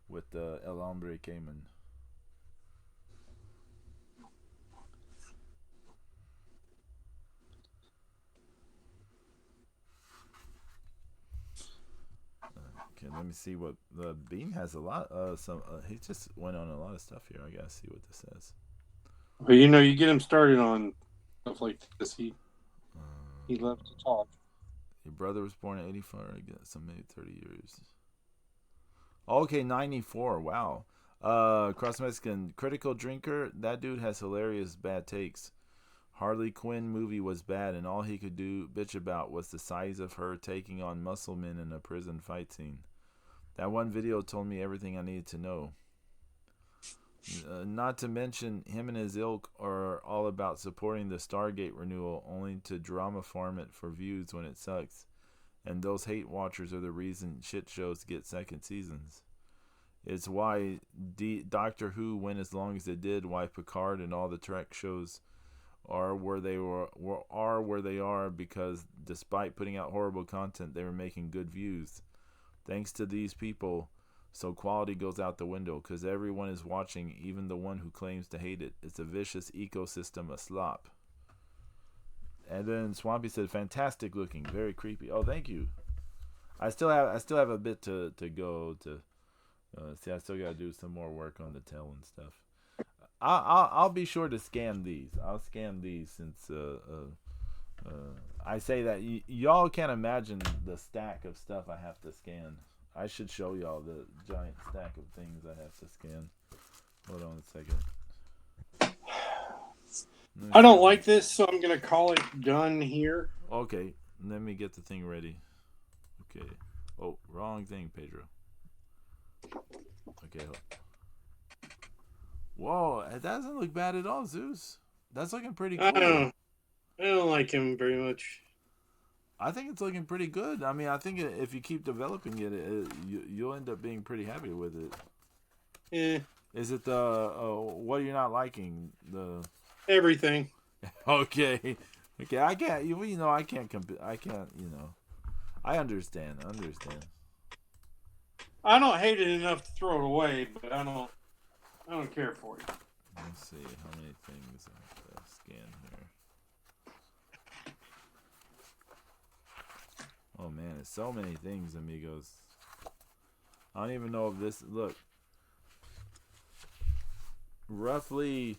With the El Hombre Cayman. Okay, let me see what the Bean has a lot. He just went on a lot of stuff here. I gotta see what this says. Well, you get him started on stuff like this. He loves to talk. Your brother was born in '84. I guess so maybe 30 years. Okay, 94. Wow. Cross Mexican critical drinker. That dude has hilarious bad takes. Harley Quinn movie was bad, and all he could do bitch about was the size of her taking on muscle men in a prison fight scene. That one video told me everything I needed to know. Not to mention, him and his ilk are all about supporting the Stargate renewal, only to drama farm it for views when it sucks. And those hate watchers are the reason shit shows get second seasons. It's why Doctor Who went as long as it did, why Picard and all the Trek shows are where they are where they are because despite putting out horrible content, they were making good views. Thanks to these people, so quality goes out the window because everyone is watching, even the one who claims to hate it. It's a vicious ecosystem of slop. And then Swampy said, "Fantastic looking, very creepy." Oh, thank you. I still have a bit to go to. See, I still gotta do some more work on the tail and stuff. I'll be sure to scan these. I'll scan these since I say that y'all can't imagine the stack of stuff I have to scan. I should show y'all the giant stack of things I have to scan. Hold on a second. I don't like this, so I'm gonna call it done here. Okay, let me get the thing ready. Okay. Oh, wrong thing, Pedro. Okay. Whoa, it doesn't look bad at all, Zeus. That's looking pretty cool. I don't like him very much. I think it's looking pretty good. I mean, I think if you keep developing it, you'll end up being pretty happy with it. Yeah. Is it the what are you not liking? The Everything. okay. I can't. I can't compete. I can't. I understand. I don't hate it enough to throw it away, but I don't care for it. Let's see how many things I have to scan here. Oh man, it's so many things, amigos. I don't even know if this look. Roughly,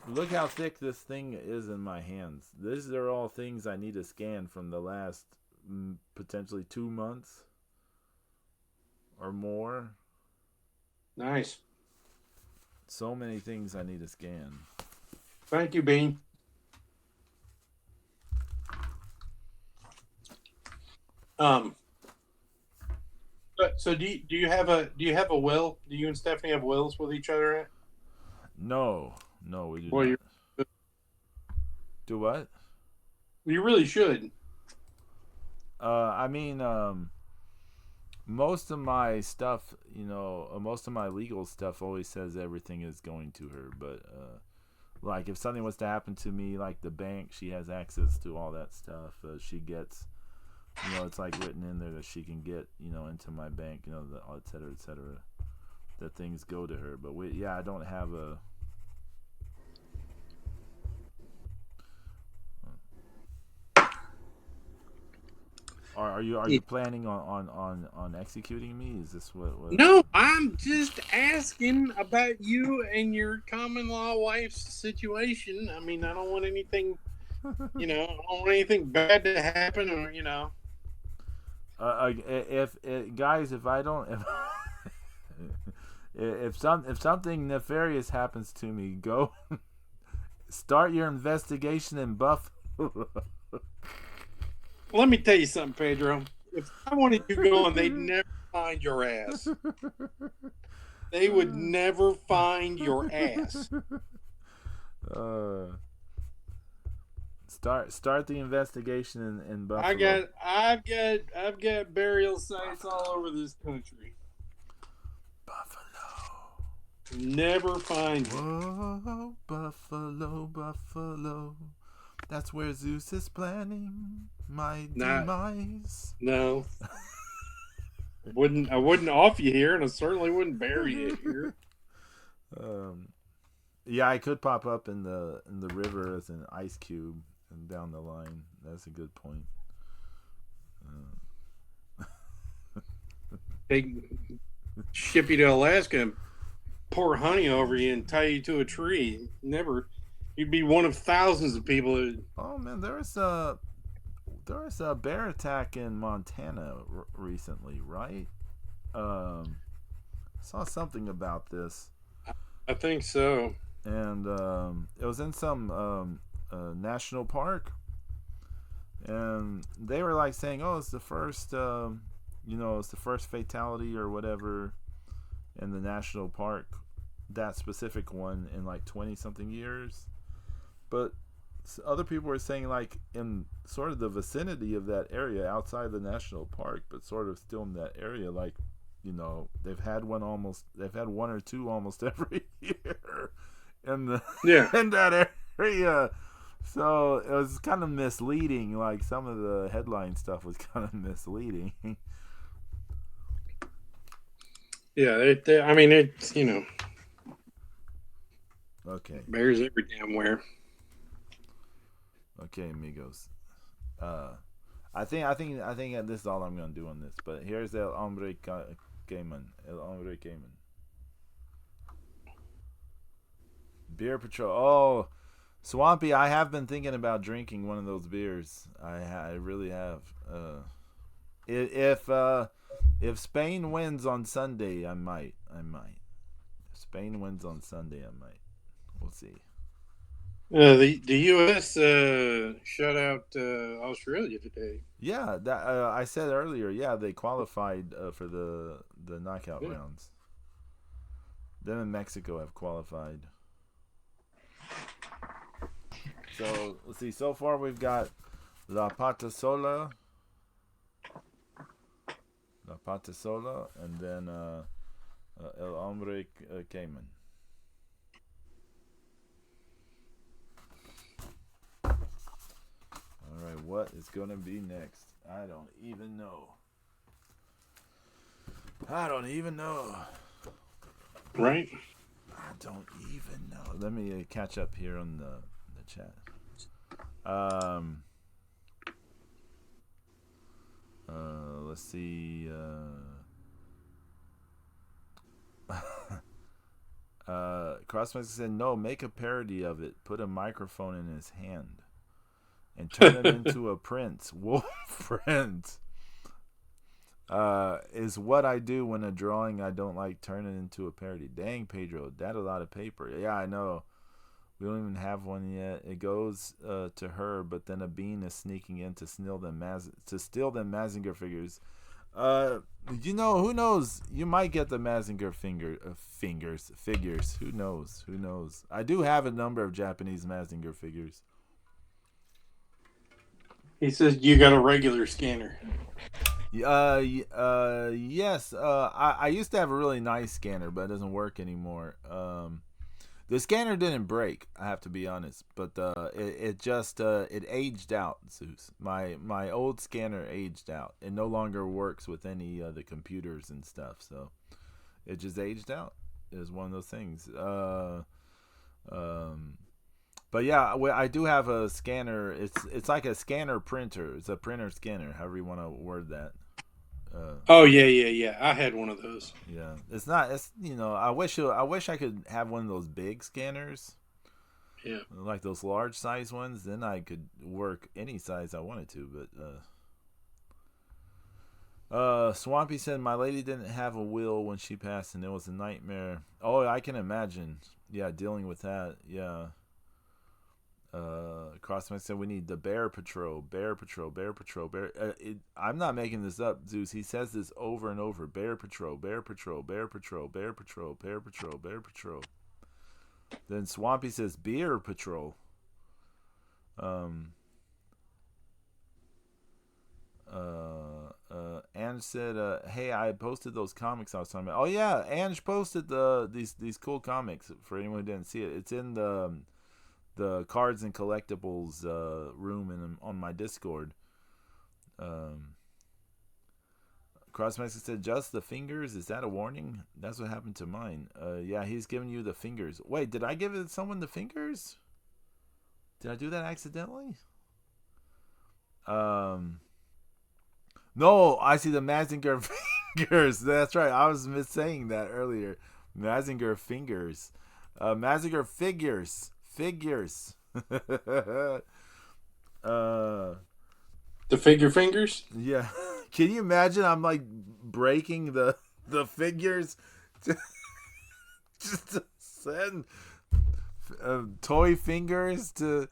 look how thick this thing is in my hands. These are all things I need to scan from the last potentially 2 months or more. Nice. So many things I need to scan. Thank you, Bean. So do you have a will? Do you and Stephanie have wills with each other? No, we do Well, not. Do what? You really should. I mean, most of my stuff, most of my legal stuff always says everything is going to her. But, like, if something was to happen to me, like the bank, she has access to all that stuff. She gets, it's like written in there that she can get, into my bank, et cetera, et cetera. That things go to her. But, I don't have a... Are you planning on executing me? Is this what? No, I'm just asking about you and your common law wife's situation. I mean, I don't want anything, I don't want anything bad to happen, or if guys, if I don't, if something nefarious happens to me, go start your investigation in Buffalo. Let me tell you something, Pedro. If I wanted you going, they'd never find your ass. They would never find your ass. Start the investigation in Buffalo. I've got burial sites all over this country. Buffalo. Never find you. Whoa, Buffalo. That's where Zeus is planning my demise. No. I wouldn't off you here, and I certainly wouldn't bury you here. Yeah, I could pop up in the river as an ice cube and down the line. That's a good point. Ship you to Alaska and pour honey over you and tie you to a tree. You'd be one of thousands of people that... Oh man, there was a bear attack in Montana recently, right? Saw something about this. I think so. And it was in some national park, and they were like saying, "Oh, it's the first, it's the first fatality or whatever in the national park, that specific one in like 20-something years." But other people were saying like in sort of the vicinity of that area outside the national park, but sort of still in that area, like, they've had one or two almost every year in that very so it was kind of misleading. Like some of the headline stuff was kind of misleading. Yeah, I mean, it's Okay, bears every damn where. okay, amigos. I think this is all I'm gonna do on this. But here's Cayman. El Hombre Cayman. Beer Patrol. Oh, Swampy, I have been thinking about drinking one of those beers. I really have. If Spain wins on Sunday, I might. If Spain wins on Sunday, I might. We'll see. The U.S. shut out Australia today. Yeah, that I said earlier. Yeah, they qualified for the knockout Yeah. rounds. Them and Mexico have qualified. So let's see. So far, we've got La Pata Sola, and then El Hombre Cayman. All right, what is gonna be next? I don't even know. Right? I don't even know. Let me catch up here on the chat. Let's see. Crossmaker said, "No, make a parody of it. Put a microphone in his hand and turn him into a prince. Wolf prince. Is what I do when a drawing I don't like turn it into a parody. Dang, Pedro, that a lot of paper. Yeah, I know. We don't even have one yet. It goes to her, but then a bean is sneaking in to steal them Mazinger figures. Who knows? You might get the Mazinger figures. Who knows? I do have a number of Japanese Mazinger figures. He says you got a regular scanner. Yes. I used to have a really nice scanner, but it doesn't work anymore. The scanner didn't break, I have to be honest, but it just it aged out. Zeus, my old scanner aged out. It no longer works with any of the computers and stuff, so it just aged out. It was one of those things. But yeah, I do have a scanner. It's like a scanner printer. It's a printer scanner, however you want to word that. Oh yeah. I had one of those. Yeah, it's not. It's I wish I could have one of those big scanners. Yeah, like those large size ones. Then I could work any size I wanted to. But Swampy said my lady didn't have a will when she passed, and it was a nightmare. Oh, I can imagine. Yeah, dealing with that. Yeah. Crossman said we need the Bear Patrol. I'm not making this up, Zeus. He says this over and over. Bear Patrol. Then Swampy says Beer Patrol. Ange said, "Hey, I posted those comics I was talking about." Oh yeah, Ange posted these cool comics for anyone who didn't see it. It's in the cards and collectibles room on my Discord. Crossmaster said, "Just the fingers? Is that a warning?" That's what happened to mine. Yeah, he's giving you the fingers. Wait, did I give someone the fingers? Did I do that accidentally? No, I see the Mazinger fingers. That's right. I was missaying that earlier. Mazinger fingers. Mazinger figures. the figure fingers. Yeah. Can you imagine? I'm like breaking the figures just to send toy fingers to.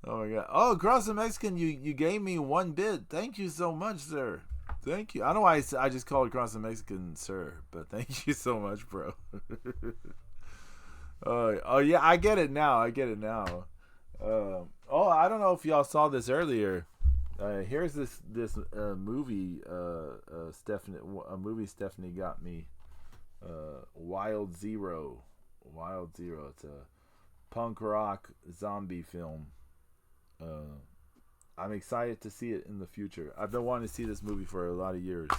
Oh my god! Oh, Cross the Mexican, you gave me 1 bit. Thank you so much, sir. Thank you. I don't know why I just called Cross the Mexican, sir, but thank you so much, bro. Oh yeah, I get it now. I don't know if y'all saw this earlier. Here's this movie. Stephanie got me. Wild Zero. It's a punk rock zombie film. I'm excited to see it in the future. I've been wanting to see this movie for a lot of years.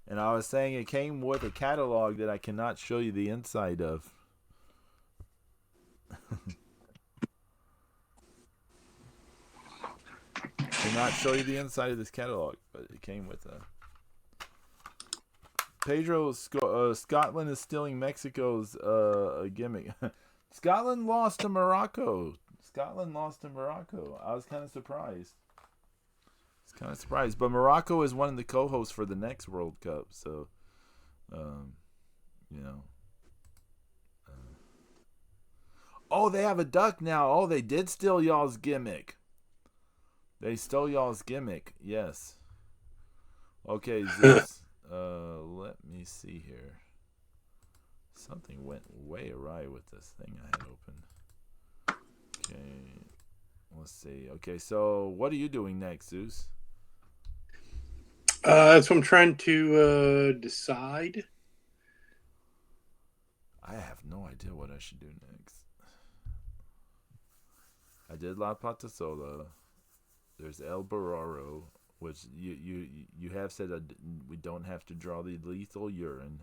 And I was saying it came with a catalog that I cannot show you the inside of. Cannot show you the inside of this catalog, but it came with a. Pedro, Scotland is stealing Mexico's gimmick. Scotland lost to Morocco. I was kind of surprised. But Morocco is one of the co-hosts for the next World Cup, so, you know. Oh, they have a duck now. Oh, they did steal y'all's gimmick. They stole y'all's gimmick. Yes. Okay, Zeus. Let me see here. Something went way awry with this thing I had open. Okay. Let's see. Okay, so what are you doing next, Zeus? That's what I'm trying to decide. I have no idea what I should do next. I did La Patasola. There's El Barraro, which you have said that we don't have to draw the lethal urine.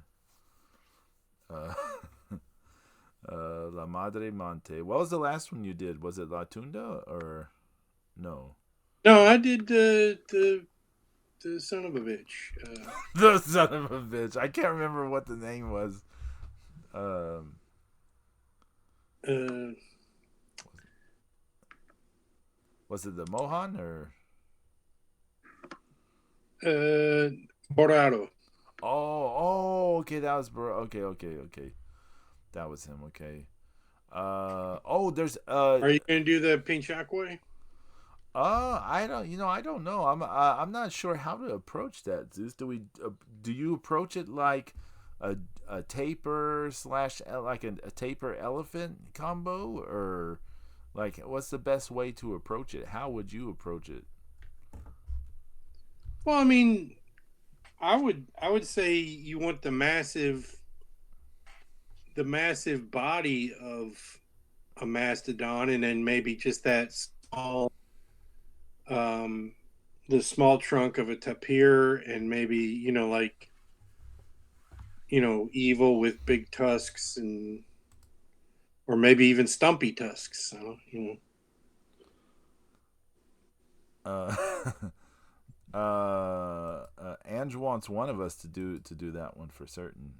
La Madre Monte. What was the last one you did? Was it La Tunda or no? No, I did the son of a bitch. The son of a bitch. I can't remember what the name was. Was it the Mohan or? Borrado. Oh, okay. That was okay. That was him. Okay. There's Are you gonna do the Pinchacque? I don't know. I'm not sure how to approach that, Zeus. Do you approach it like a taper / like a taper elephant combo, or like what's the best way to approach it? How would you approach it? Well, I mean, I would say you want the massive body of a mastodon, and then maybe just that small, the small trunk of a tapir, and maybe evil with big tusks, or maybe even stumpy tusks. So, Ange wants one of us to do that one for certain.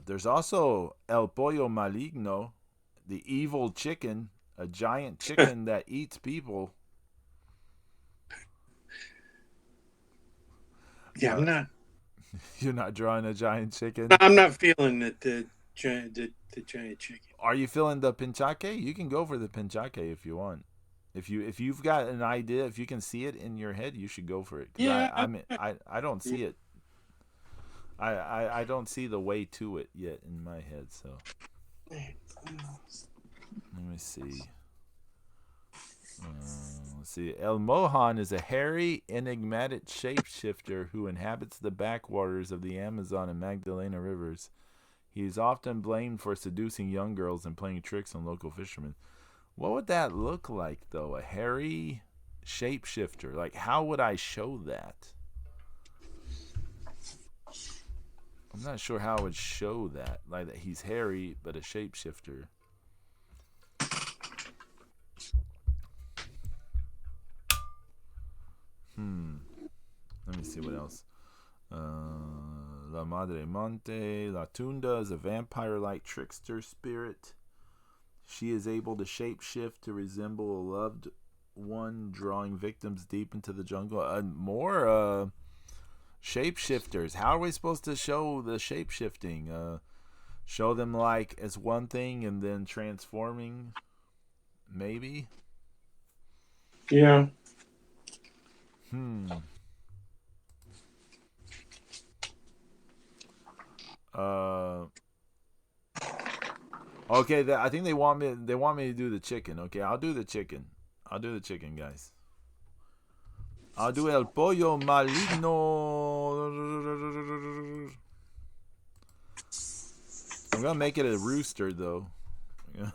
There's also El Pollo Maligno, the evil chicken, a giant chicken that eats people. Yeah, I'm not. You're not drawing a giant chicken. I'm not feeling the giant chicken. Are you feeling the pinchaque? You can go for the pinchaque if you want. If you've got an idea, if you can see it in your head, you should go for it. Yeah, I don't see it. I don't see the way to it yet in my head. So let me see. Let's see. El Mohan is a hairy, enigmatic shapeshifter who inhabits the backwaters of the Amazon and Magdalena rivers. He is often blamed for seducing young girls and playing tricks on local fishermen. What would that look like, though? A hairy shapeshifter? Like, how would I show that? I'm not sure how I would show that. Like, that he's hairy, but a shapeshifter. Let me see what else. La Madre Monte. La Tunda is a vampire-like trickster spirit. She is able to shapeshift to resemble a loved one, drawing victims deep into the jungle. More shapeshifters. How are we supposed to show the shapeshifting? Show them like as one thing and then transforming? Maybe? Yeah. Okay, I think they want me to do the chicken. Okay, I'll do the chicken. Guys. I'll do El Pollo Maligno. I'm gonna make it a rooster though. Because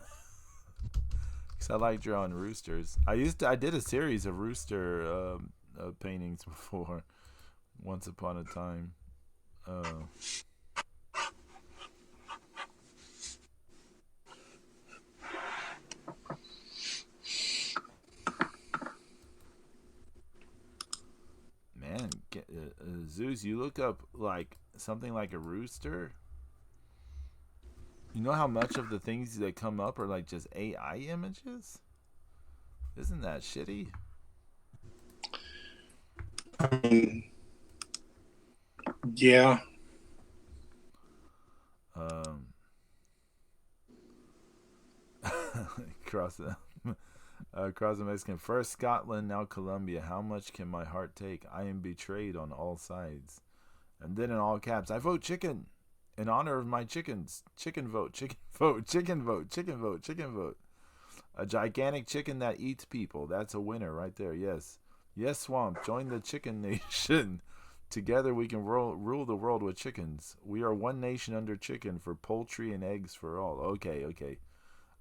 I like drawing roosters. I did a series of rooster paintings before, once upon a time. Man, Zeus, you look up like something like a rooster. You know how much of the things that come up are like just AI images? Isn't that shitty? I mean, yeah. Across the Mexican. First Scotland, now Colombia. How much can my heart take? I am betrayed on all sides. And then in all caps, I vote chicken in honor of my chickens. Chicken vote, chicken vote, chicken vote, chicken vote, chicken vote. A gigantic chicken that eats people. That's a winner right there. Yes. Yes, Swamp. Join the chicken nation. Together we can rule the world with chickens. We are one nation under chicken for poultry and eggs for all. Okay.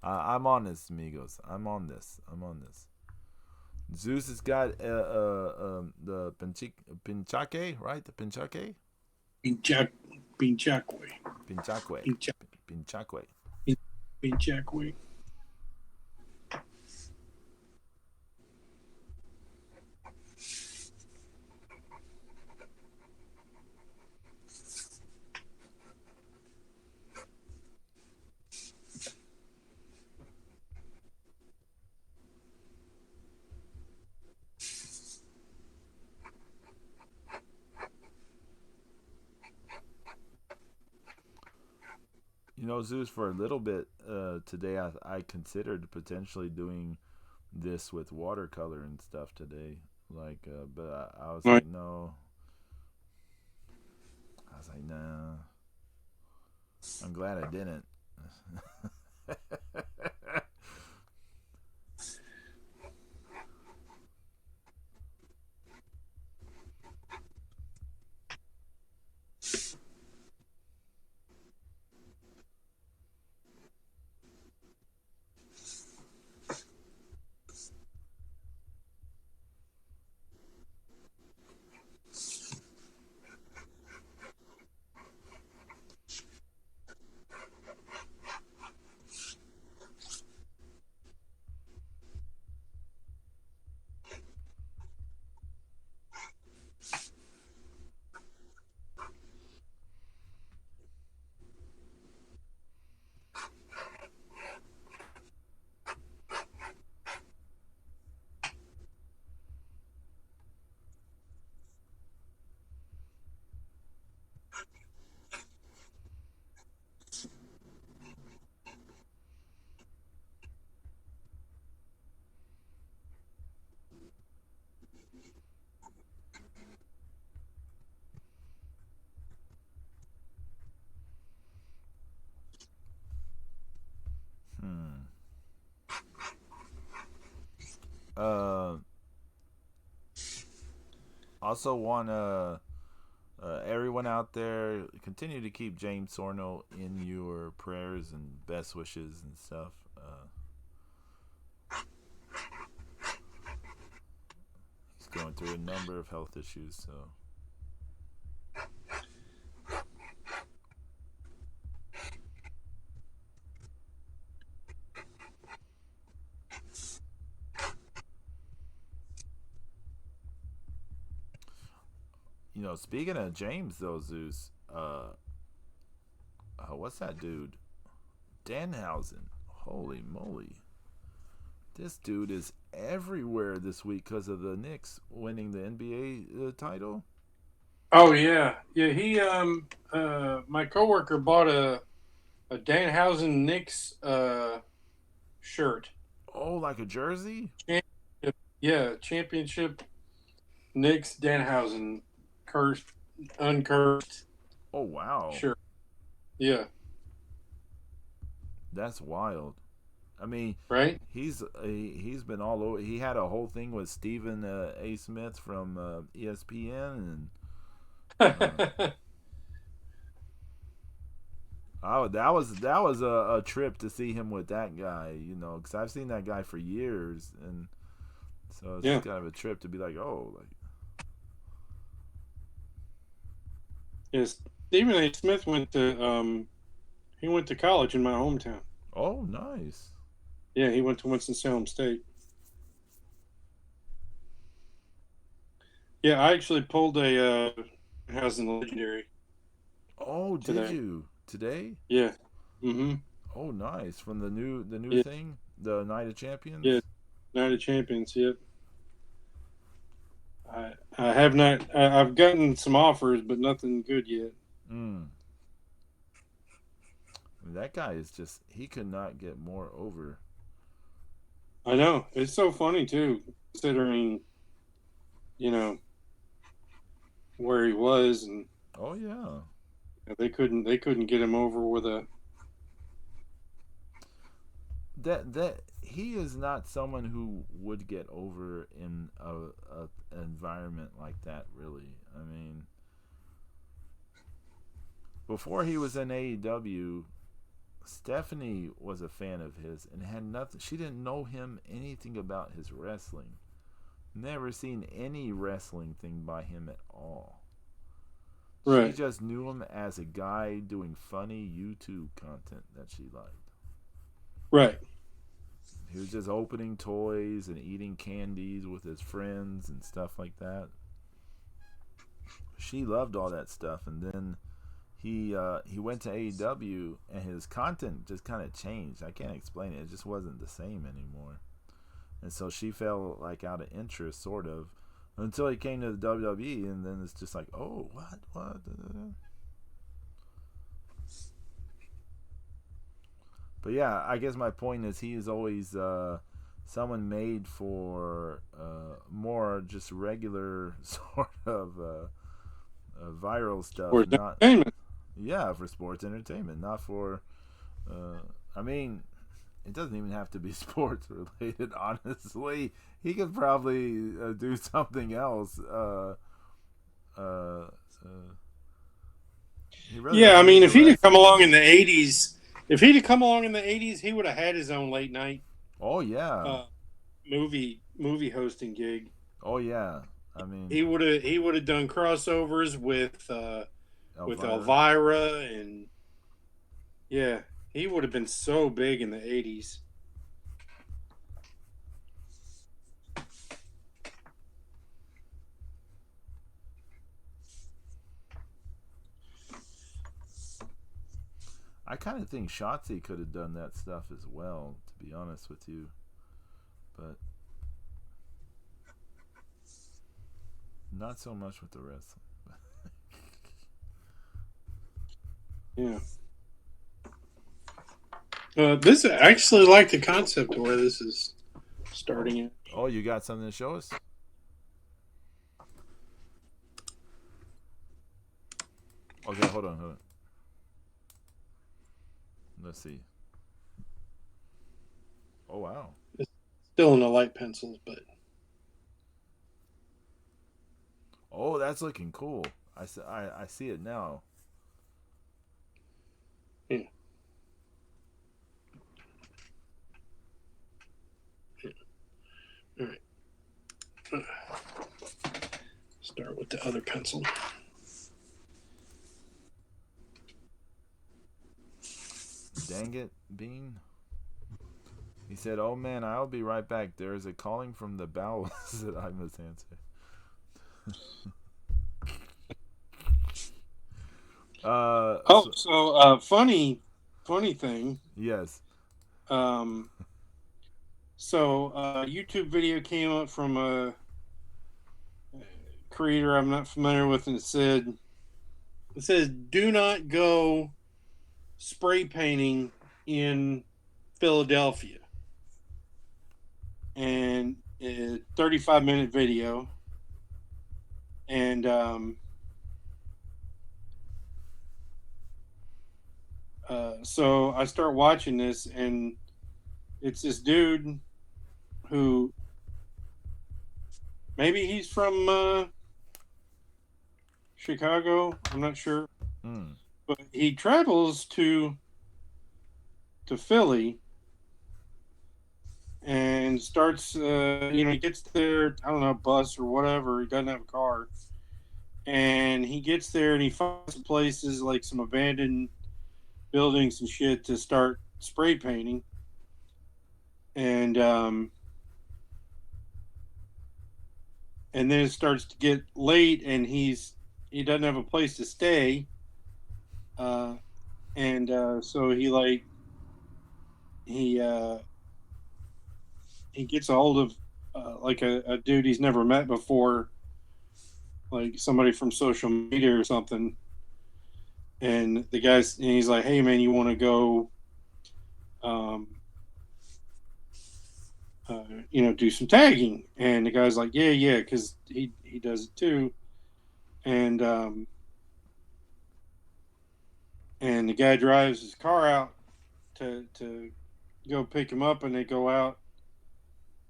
I'm on this, amigos. I'm on this. Zeus has got the pinchaque, right? The pinchaque? Pinchacque. You know, Zeus, for a little bit today, I considered potentially doing this with watercolor and stuff today. Like, but I was like, no. I was like, nah. I'm glad I didn't. Also want everyone out there, continue to keep James Sorno in your prayers and best wishes and stuff. He's going through a number of health issues, so. You know, speaking of James, though, Zeus, what's that dude? Danhausen. Holy moly. This dude is everywhere this week because of the Knicks winning the NBA title. Oh yeah. He my coworker bought a Danhausen Knicks shirt. Oh, like a jersey? Championship Knicks Danhausen uncursed. Oh wow. Sure. Yeah. That's wild. I mean, right? He's been all over. He had a whole thing with Stephen A. Smith from ESPN, and Oh, that was a trip to see him with that guy, because I've seen that guy for years, and so it's Yeah. kind of a trip to be like, oh, like, Yes. Stephen A. Smith went to college in my hometown. oh, nice. Yeah, he went to Winston-Salem State. Yeah, I actually pulled a House in the Legendary Oh, did today. you today? Yeah. Mm-hmm. Oh, nice. From the new Yeah. thing, the Night of Champions. Yeah. Night of Champions. Yep. I have not. I've gotten some offers, but nothing good yet. Mm. That guy is he could not get more over. I know, it's so funny too, considering you know where he was, and Oh yeah. they couldn't get him over with a. That he is not someone who would get over in a environment like that, really. I mean, before he was in AEW, Stephanie was a fan of his and had nothing. She didn't know him anything about his wrestling. Never seen any wrestling thing by him at all. Right. She just knew him as a guy doing funny YouTube content that she liked. Right. He was just opening toys and eating candies with his friends and stuff like that. She loved all that stuff, and then he went to AEW, and his content just kind of changed. I can't explain it. It just wasn't the same anymore. And so she fell like out of interest, sort of, until he came to the WWE, and then it's just like, oh, what? But yeah, I guess my point is he is always someone made for more just regular sort of viral stuff. Or Not, entertainment. yeah, for sports entertainment, not for. I mean, it doesn't even have to be sports related. Honestly, he could probably do something else. He really Yeah, I doesn't mean, need if to he'd have come wrestle. along in the '80s, he would have had his own late night Oh yeah. movie hosting gig. Oh yeah. I mean, He would have done crossovers with Elvira. Elvira, and yeah, he would have been so big in the '80s. I kind of think Shotzi could have done that stuff as well, to be honest with you. But not so much with the wrestling. Yeah. This I actually like the concept of where this is starting at. Oh, you got something to show us? Okay, hold on. Let's see. Oh wow. Still in the light pencils, but Oh, that's looking cool. I see it now. yeah. All right. Start with the other pencil. Dang it, Bean. He said, "Oh man, I'll be right back. There is a calling from the bowels that I must answer." Funny thing. Yes. So YouTube video came up from a creator I'm not familiar with, and it says, "Do not go spray painting in Philadelphia." And a 35-minute video, and so I start watching this, and it's this dude who maybe he's from Chicago. I'm not sure. But he travels to Philly and starts. He gets there. I don't know, bus or whatever. He doesn't have a car, and he gets there and he finds some places like some abandoned buildings and shit to start spray painting. And then it starts to get late, and he doesn't have a place to stay, and so he he gets a hold of like a dude he's never met before, like somebody from social media or something, and he's like, hey man, you want to go um, do some tagging? And the guy's like, yeah, because he does it too. And and the guy drives his car out to go pick him up, and they go out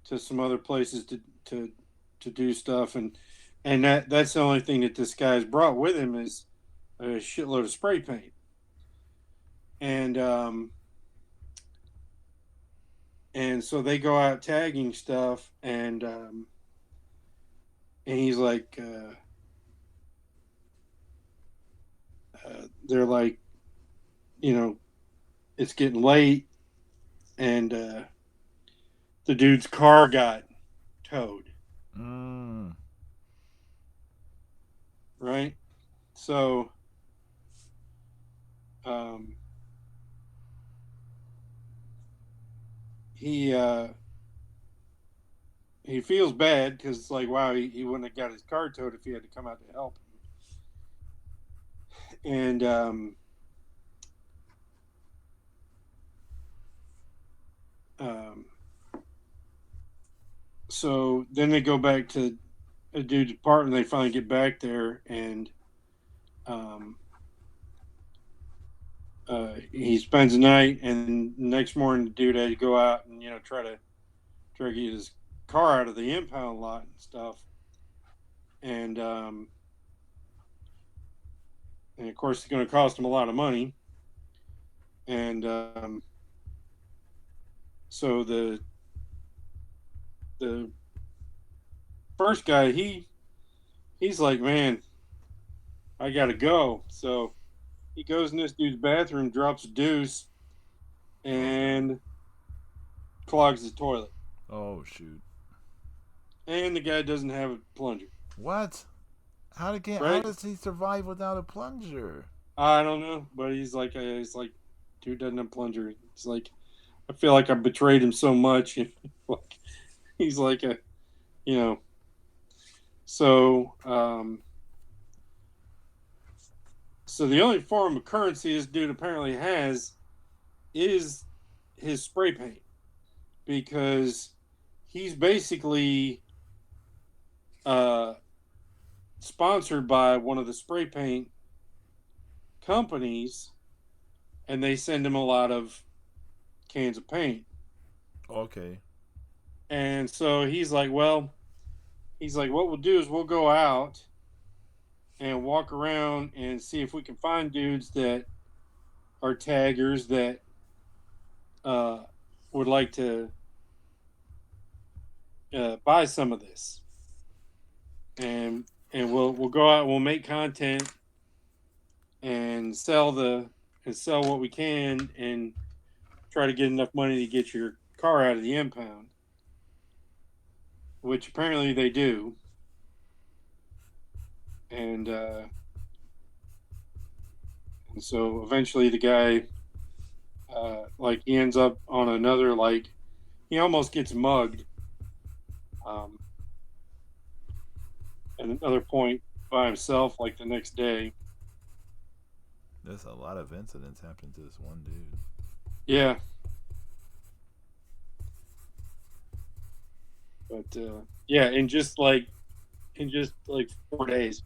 to some other places to do stuff, and that's the only thing that this guy's brought with him is a shitload of spray paint. And so they go out tagging stuff, and he's like, they're like, it's getting late, and the dude's car got towed. Right? So he feels bad because it's like, wow, he wouldn't have got his car towed if he had to come out to help him. So then they go back to a dude's apartment. They finally get back there, and he spends the night. And the next morning, the dude had to go out and try to get his car out of the impound lot and stuff. And of course, it's going to cost him a lot of money. And so the first guy, he's like, man, I gotta go. So he goes in this dude's bathroom, drops a deuce, and clogs the toilet. Oh shoot! And the guy doesn't have a plunger. What? How does he survive without a plunger? I don't know, but he's like, dude doesn't have a plunger. It's like, I feel like I betrayed him so much. He's like so so the only form of currency this dude apparently has is his spray paint, because he's basically sponsored by one of the spray paint companies, and they send him a lot of cans of paint. Okay. And so he's like, what we'll do is we'll go out and walk around and see if we can find dudes that are taggers that would like to buy some of this, and we'll go out and we'll make content and sell what we can and try to get enough money to get your car out of the impound, which apparently they do. And so eventually the guy he ends up on another, he almost gets mugged at another point by himself, like the next day. There's a lot of incidents happening to this one dude. Yeah. But yeah, in just 4 days.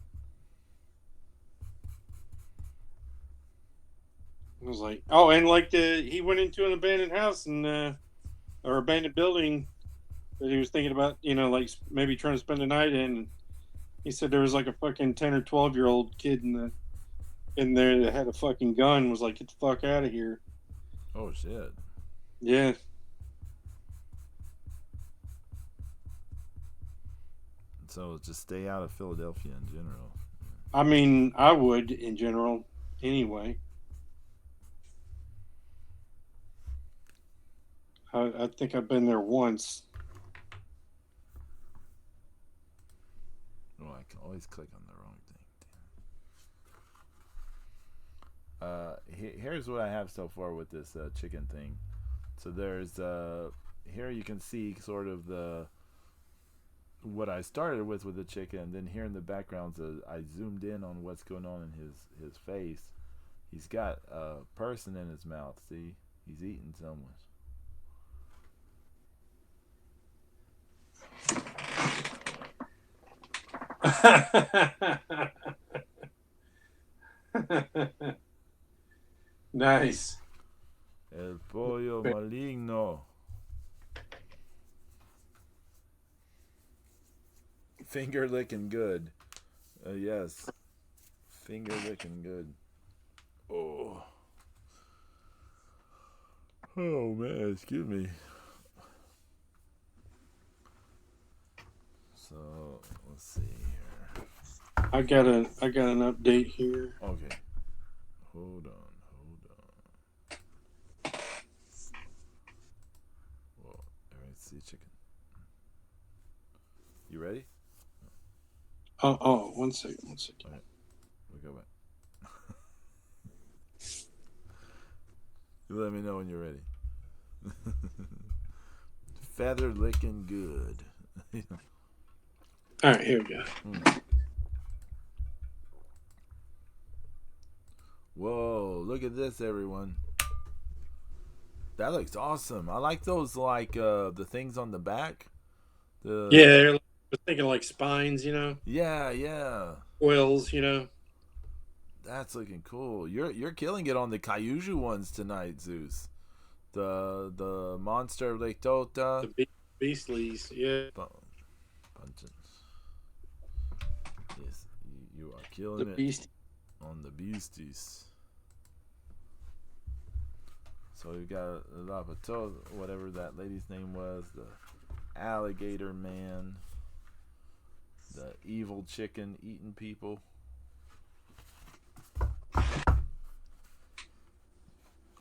I was like, oh, and he went into an abandoned house or abandoned building that he was thinking about, maybe trying to spend the night in. He said there was like a fucking 10 or 12-year-old kid in the in there that had a fucking gun was like, "Get the fuck out of here." Oh shit. Yeah. So just stay out of Philadelphia in general. I mean, I would in general anyway. I think I've been there once. Oh, I can always click on the wrong thing. Here's what I have so far with this chicken thing. So there's here you can see sort of the what I started with the chicken. Then here in the background, I zoomed in on what's going on in his face. He's got a person in his mouth. See, he's eating someone. Nice. El pollo maligno. Finger licking good. Yes. Finger licking good. Oh. Oh man, excuse me. So let's see here. I got an update here. Okay. Hold on. Whoa, everybody see chicken. You ready? Oh, 1 second. Okay. We go back. You let me know when you're ready. Feather licking good. All right, here we go. Whoa, look at this, everyone. That looks awesome. I like those, like the things on the back. Yeah, I was thinking like spines, you know, Yeah. quills, you know. That's looking cool. You're killing it on the Cayuju ones tonight, Zeus. The monster Lake Tota. The beastlies, yeah. Punches. Yes, you are killing The it beast. on the beasties. So you got Lapato, whatever that lady's name was, the alligator man, the evil chicken eating people.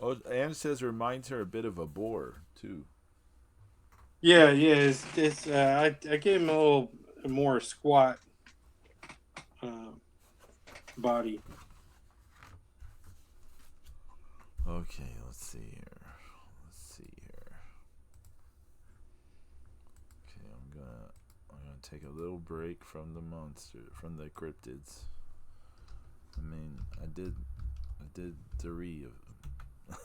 Oh, Anne says reminds her a bit of a boar too. Yeah. It's I gave him a little more squat body. Okay, let's see here. Okay, I'm gonna take a little break from the the cryptids. I mean, I did 3 of them.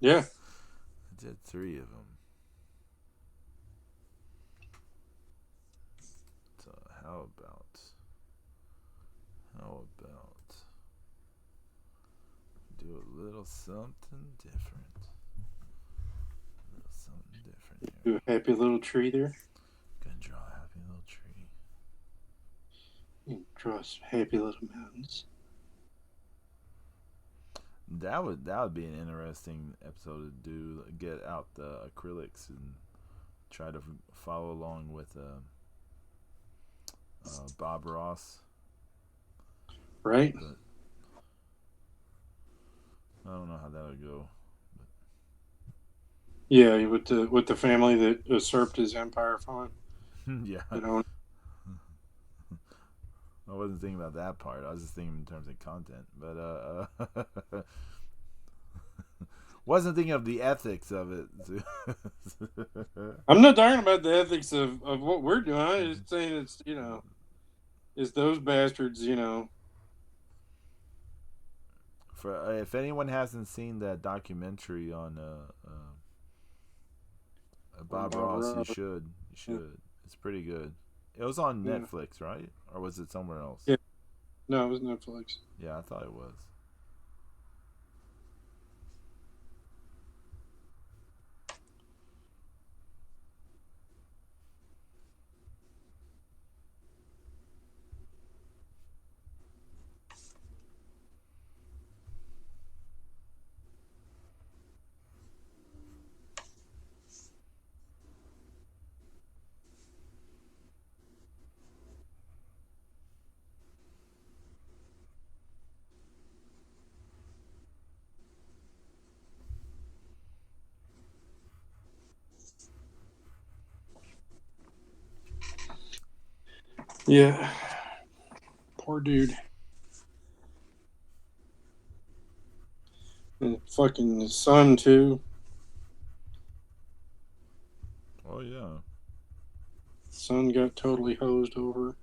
Yeah. I did 3 of them. So how about do a little something different? Do Here. a happy little tree there. Gonna draw a happy little tree. Draw some happy little mountains. That would be an interesting episode to do. Get out the acrylics and try to follow along with Bob Ross. Right. But I don't know how that would go. But. Yeah, with the family that usurped his empire from him. Yeah. You know. I wasn't thinking about that part. I was just thinking in terms of content. But wasn't thinking of the ethics of it. I'm not talking about the ethics of what we're doing. I'm just saying it's, you know, it's those bastards, you know. For if anyone hasn't seen that documentary on Bob Ross, you should. Yeah. It's pretty good. It was on Yeah. Netflix, right? Or was it somewhere else? Yeah. No, it was Netflix. Yeah, I thought it was. Yeah. Poor dude. And fucking his son too. Oh yeah. Son got totally hosed over.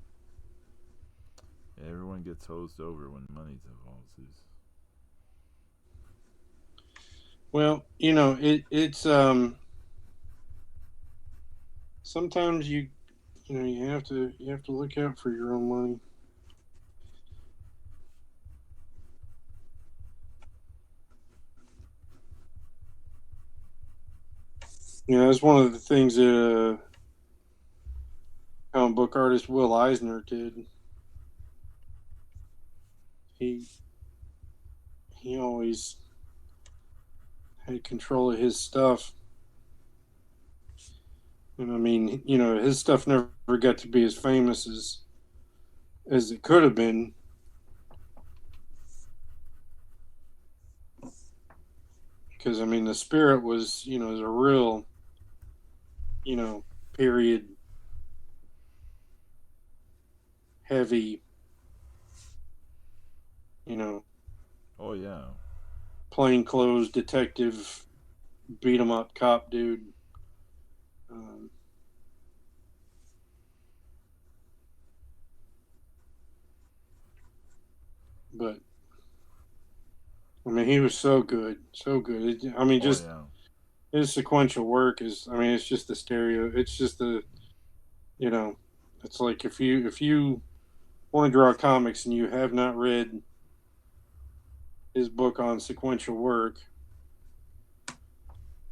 Everyone gets hosed over when money's involved. Well, it's sometimes you have to look out for your own money. That's one of the things that comic book artist Will Eisner did. He he always had control of his stuff. And I mean, his stuff never got to be as famous as it could have been. Because I mean, the Spirit was a real, period heavy, you know, Oh yeah. plainclothes detective, beat 'em up cop dude. Um, but I mean, he was so good, so good. I mean, Oh just yeah. his sequential work is. I mean, it's just the stereo. It's just you know, it's like if you want to draw comics and you have not read his book on sequential work,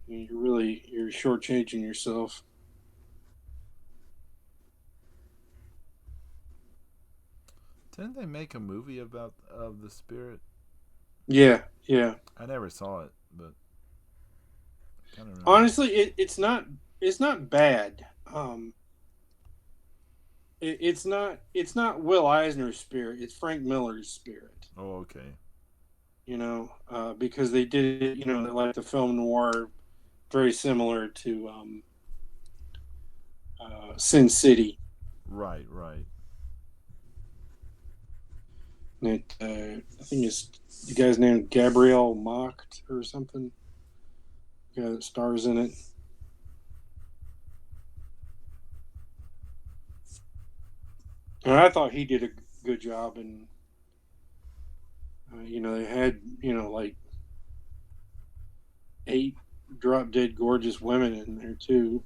you're shortchanging yourself. Didn't they make a movie about of the spirit? Yeah, yeah. I never saw it, but I kind of remember. Honestly, it's not bad. It's not Will Eisner's spirit. It's Frank Miller's spirit. Oh okay. Because they did it. They like the film noir, very similar to Sin City. Right, right. I think it's the guy's name Gabriel Macht or something. The guy that stars in it. And I thought he did a good job, and they had like 8 drop dead gorgeous women in there too.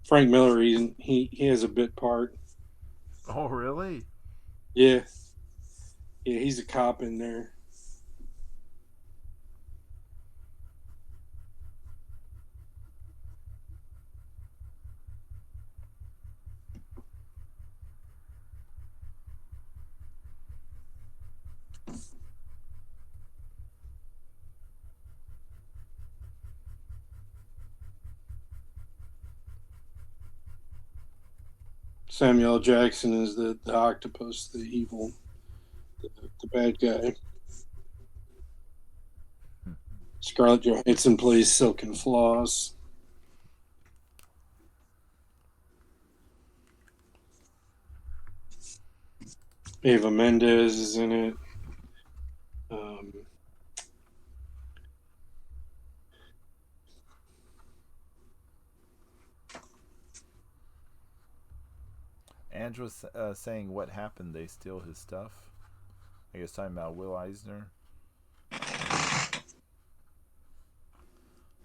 Frank Miller, he has a bit part. Oh really? Yeah, yeah, he's a cop in there. Samuel L. Jackson is the octopus, the evil, the, the bad guy. Scarlett Johansson plays Silken Flaws. Ava Mendez is in it. Um, Andrew was saying what happened. They steal his stuff. I guess talking about Will Eisner.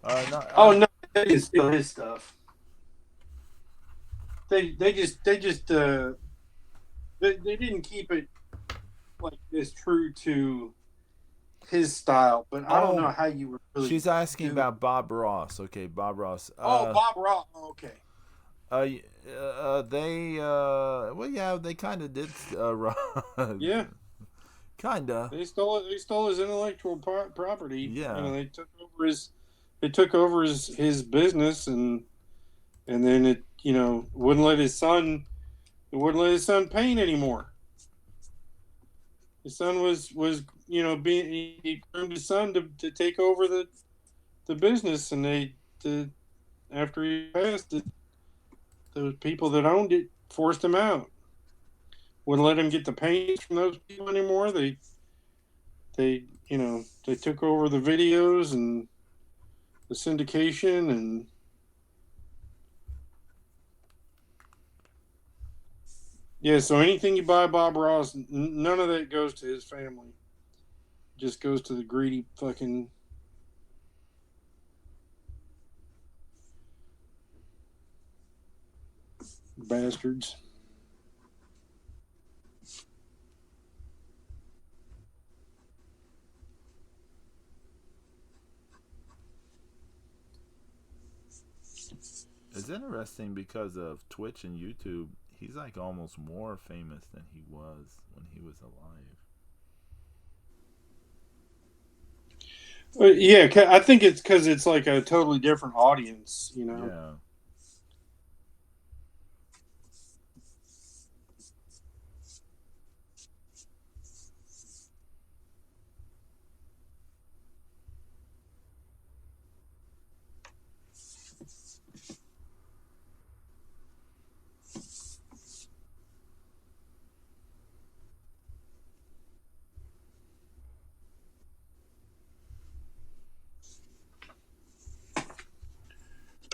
No, oh no, they didn't steal his stuff. They didn't keep it like as true to his style, but I don't know Oh, how you would really she's asking do. about Bob Ross. Okay, Bob Ross. Oh, Bob Ross. Oh, okay. They well yeah, they kind of did Yeah, kinda. they stole it. They stole his intellectual property. Yeah. They took over his business, and then it wouldn't let his son paint anymore. His son was being he groomed his son to take over the business, and the after he passed, the people that owned it forced him out. Wouldn't let him get the payments from those people anymore. They took over the videos and the syndication, and yeah. So anything you buy Bob Ross, none of that goes to his family. It just goes to the greedy fucking bastards. It's interesting because of Twitch and YouTube. He's like almost more famous than he was when he was alive. Yeah, I think it's because it's like a totally different audience, you know. Yeah.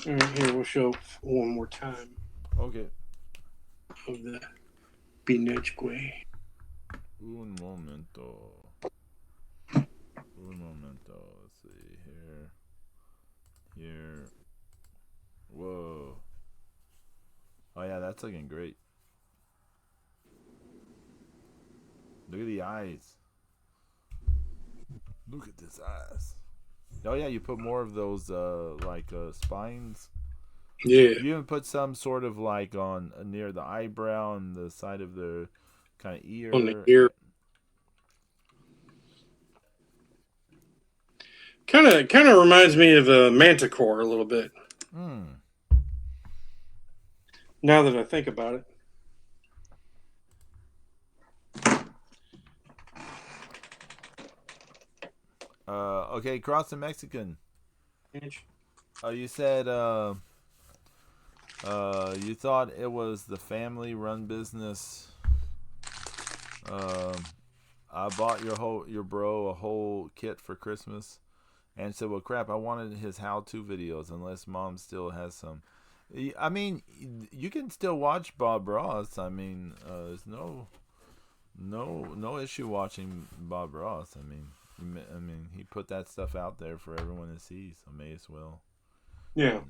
All right, here we'll show one more time Okay. of the Pinechque. Un momento. Un momento. Let's see here. Here. Whoa. Oh yeah, that's looking great. Look at the eyes. Look at this eyes. Oh yeah, you put more of those spines. Yeah, You even put some sort of like on near the eyebrow and the side of the kind of ear. on the ear. Kind of reminds me of a manticore a little bit. Hmm. Now that I think about it. Okay, cross the Mexican. You said you thought it was the family-run business. I bought your bro a whole kit for Christmas, and said, "Well, crap, I wanted his how-to videos. Unless Mom still has some." I mean, you can still watch Bob Ross. I mean, there's no issue watching Bob Ross. I mean, he put that stuff out there for everyone to see, so may as well. Yeah.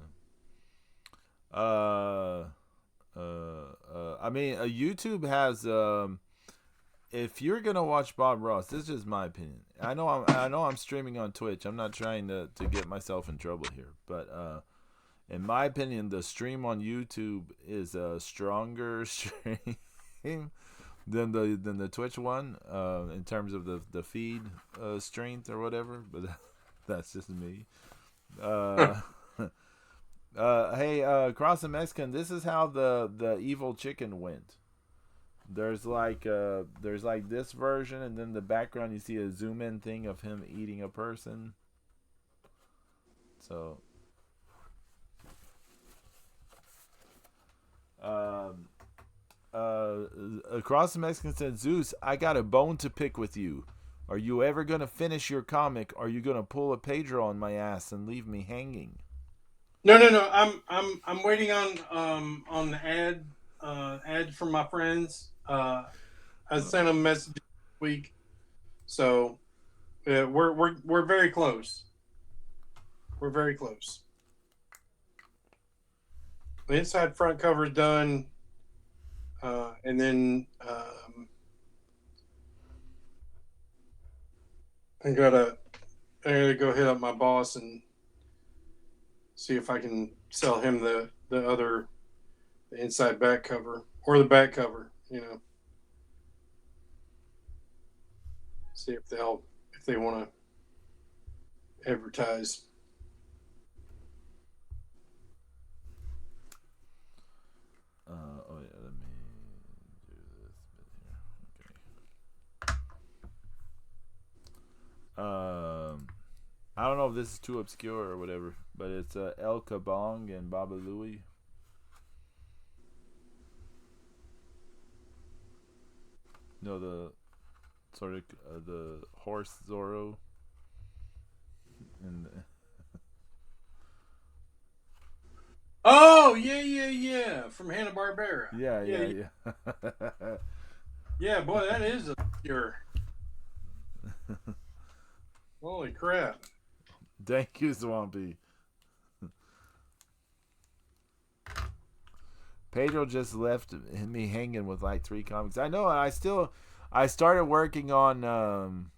I mean, YouTube has. If you're gonna watch Bob Ross, this is just my opinion. I know I'm streaming on Twitch. I'm not trying to get myself in trouble here, but in my opinion, the stream on YouTube is a stronger stream than the Twitch one in terms of the feed strength or whatever. But that's just me. Hey, Cross the Mexican. This is how the evil chicken went. There's like this version, and then the background you see a zoom in thing of him eating a person. So, Across the Mexican said, "Zeus, I got a bone to pick with you. Are you ever gonna finish your comic? Or are you gonna pull a Pedro on my ass and leave me hanging?" No. I'm waiting on the ads from my friends. I sent them messages this week, so we're very close. We're very close. The inside front cover is done, and then I gotta go hit up my boss and see if I can sell him the inside back cover or the back cover. See if they want to advertise. Oh yeah, let me do this bit here. Okay. I don't know if this is too obscure or whatever, but it's El Kabong and Baba Louie. No, the sort of the horse Zorro and Oh, yeah. From Hanna-Barbera. yeah. Yeah, boy, that is obscure. Holy crap. Thank you, Swampy. Pedro just left me hanging with like 3 comics. I know. I started working on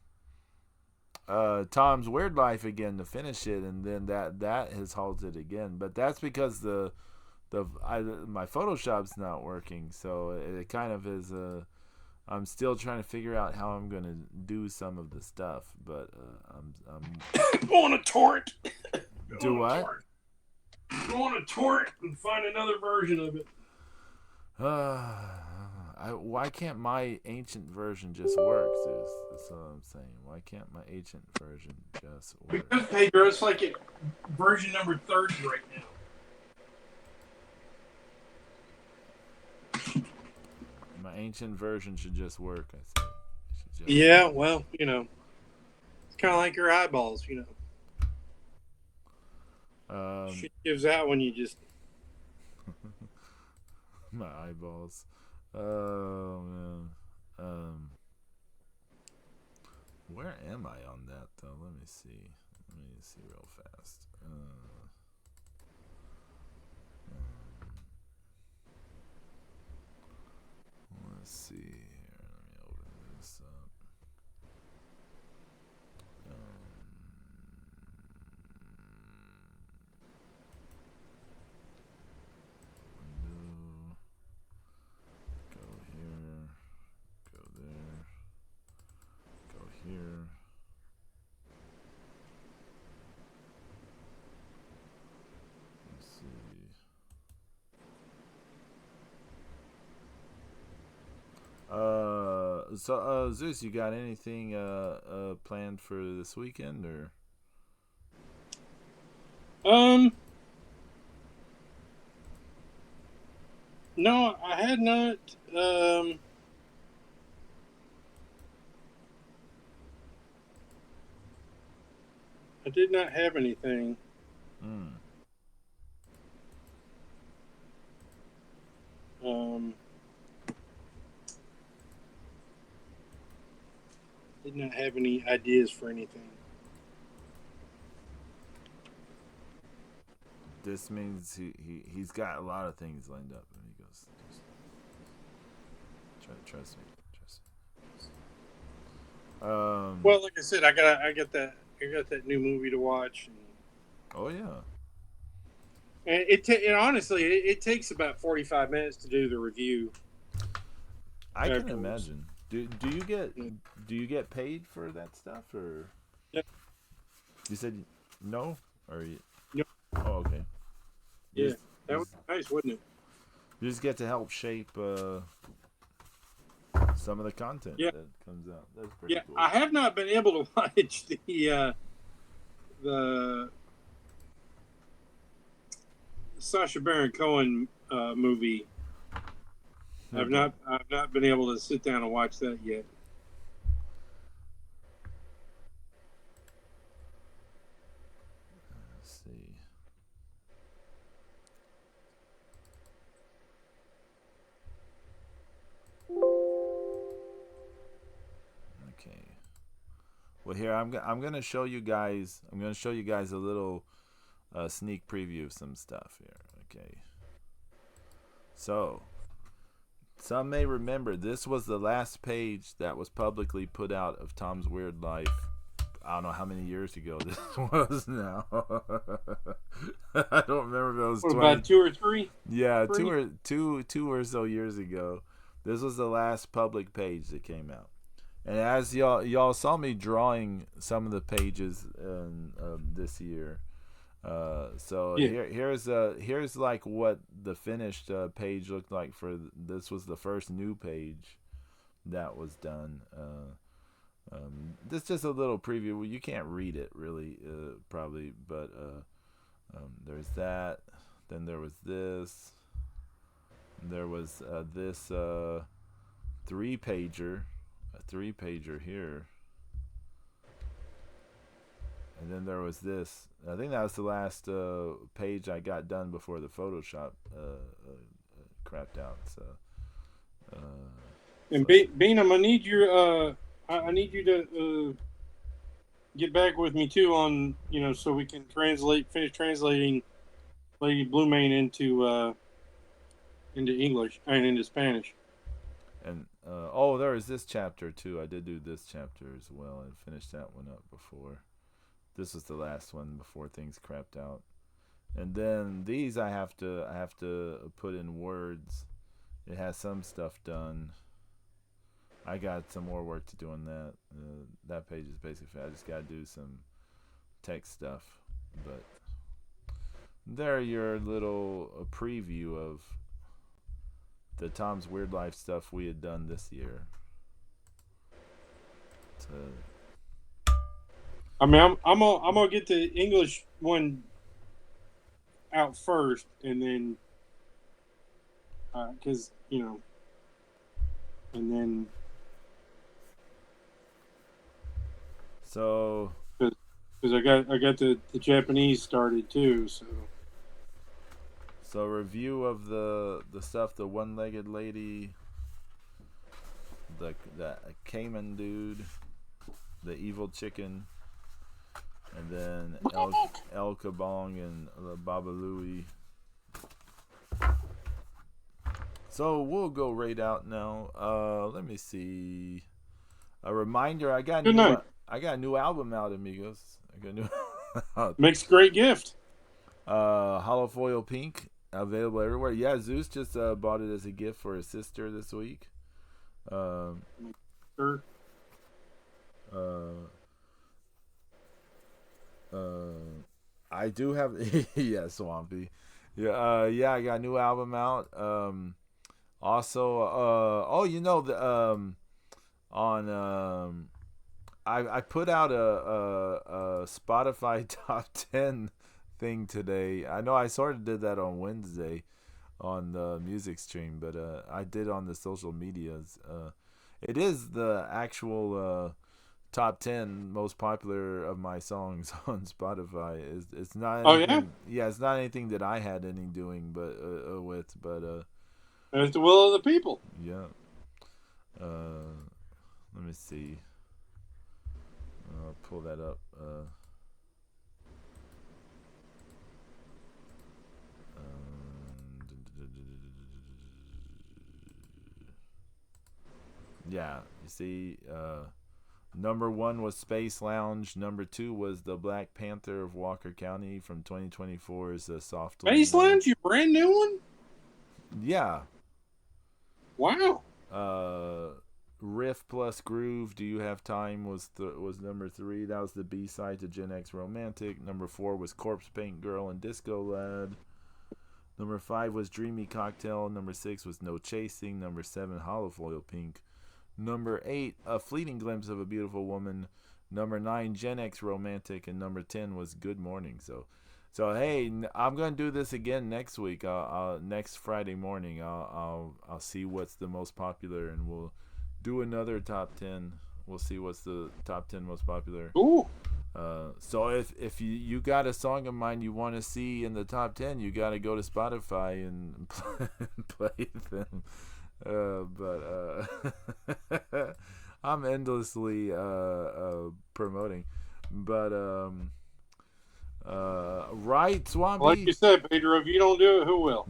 Tom's Weird Life again to finish it, and then that has halted again. But that's because my Photoshop's not working, so it kind of is. I'm still trying to figure out how I'm gonna do some of the stuff, but I'm Go on a torrent. do what? Go on a torrent and find another version of it. Why can't my ancient version just work? That's what I'm saying. Why can't my ancient version just work? Because, Pedro, it's like version number 30 right now. My ancient version should just work, I say. Yeah, well, it's kind of like your eyeballs, Shit gives out when you just... My eyeballs. Oh, man. Where am I on that, though? Let me see. Real fast. Let's see here. Let me open this up. Window. Go here. Go there. Go here. Let's see. So Zeus, you got anything planned for this weekend or? No, I had not. I did not have anything. Did not have any ideas for anything. This means he's got a lot of things lined up, and he goes, trust me. Well, like I said, I got that new movie to watch. Oh yeah. And it honestly it takes about 45 minutes to do the review. I can imagine. Do you get paid for that stuff or? Yep. You said no or you? No. Oh, okay. Yeah, that would be nice, wouldn't it? You just get to help shape some of the content that comes out. That's pretty cool. I have not been able to watch the Sacha Baron Cohen movie. I've not been able to sit down and watch that yet. Let's see. Okay. Well, here I'm gonna show you guys. I'm gonna show you guys a little sneak preview of some stuff here. Okay. So, some may remember this was the last page that was publicly put out of Tom's Weird Life. I don't know how many years ago this was now. I don't remember if it was 20. About 2 or 3. Yeah, two or so years ago. This was the last public page that came out. And as y'all saw me drawing some of the pages this year. Here's like what the finished page looked like for this was the first new page that was done. This is just a little preview. You can't read it really, probably, but there's that. Then there was this. There was this 3-pager, a 3-pager here. And then there was this. I think that was the last page I got done before the Photoshop crapped out. So. And Beanham, I need you to get back with me too on so we can finish translating Lady Blue Mane into English and into Spanish. And there is this chapter too. I did do this chapter as well and finished that one up before. This was the last one before things crapped out. And then these I have to put in words. It has some stuff done. I got some more work to do on that. That page is basically I just got to do some text stuff. But there, your little preview of the Tom's Weird Life stuff we had done this year. I mean, I'm gonna get the English one out first, and then because and then so because I got the Japanese started too, so. So review of the stuff, the one-legged lady, the Cayman dude, the evil chicken, and then El Kabong and Baba Louie. So we'll go right out now. Let me see. A reminder: I got a new album out, amigos. I got a new makes a great gift. Holofoil Pink. Available everywhere. Yeah, Zeus just bought it as a gift for his sister this week. Sure. I do have yeah, Swampy. Yeah, I got a new album out. Also, I put out a Spotify top 10 thing today. I know I sort of did that on Wednesday on the music stream, but I did on the social medias. It is the actual top 10 most popular of my songs on Spotify. It's not anything, it's not anything that I had any doing but it's the will of the people. Yeah. Let me see. I'll pull that up. Yeah, you see, number 1 was Space Lounge. Number 2 was the Black Panther of Walker County from 2024's Soft. Space Lounge, your brand new one? Yeah. Wow. Riff plus Groove, Do You Have Time was number 3. That was the B-side to Gen X Romantic. Number 4 was Corpse Paint Girl and Disco Lad. Number 5 was Dreamy Cocktail. Number 6 was No Chasing. Number 7, Holofoil Pink. Number 8, A Fleeting Glimpse of a Beautiful Woman. Number 9, Gen X Romantic. And number 10 was Good Morning. So hey, I'm gonna do this again next week. Next Friday morning, I'll see what's the most popular, and we'll do another top 10. We'll see what's the top 10 most popular. Ooh. So if you got a song of mine you want to see in the top 10, you got to go to Spotify and play them. But I'm endlessly promoting. But right, Swampy. Like you said, Pedro, if you don't do it, who will?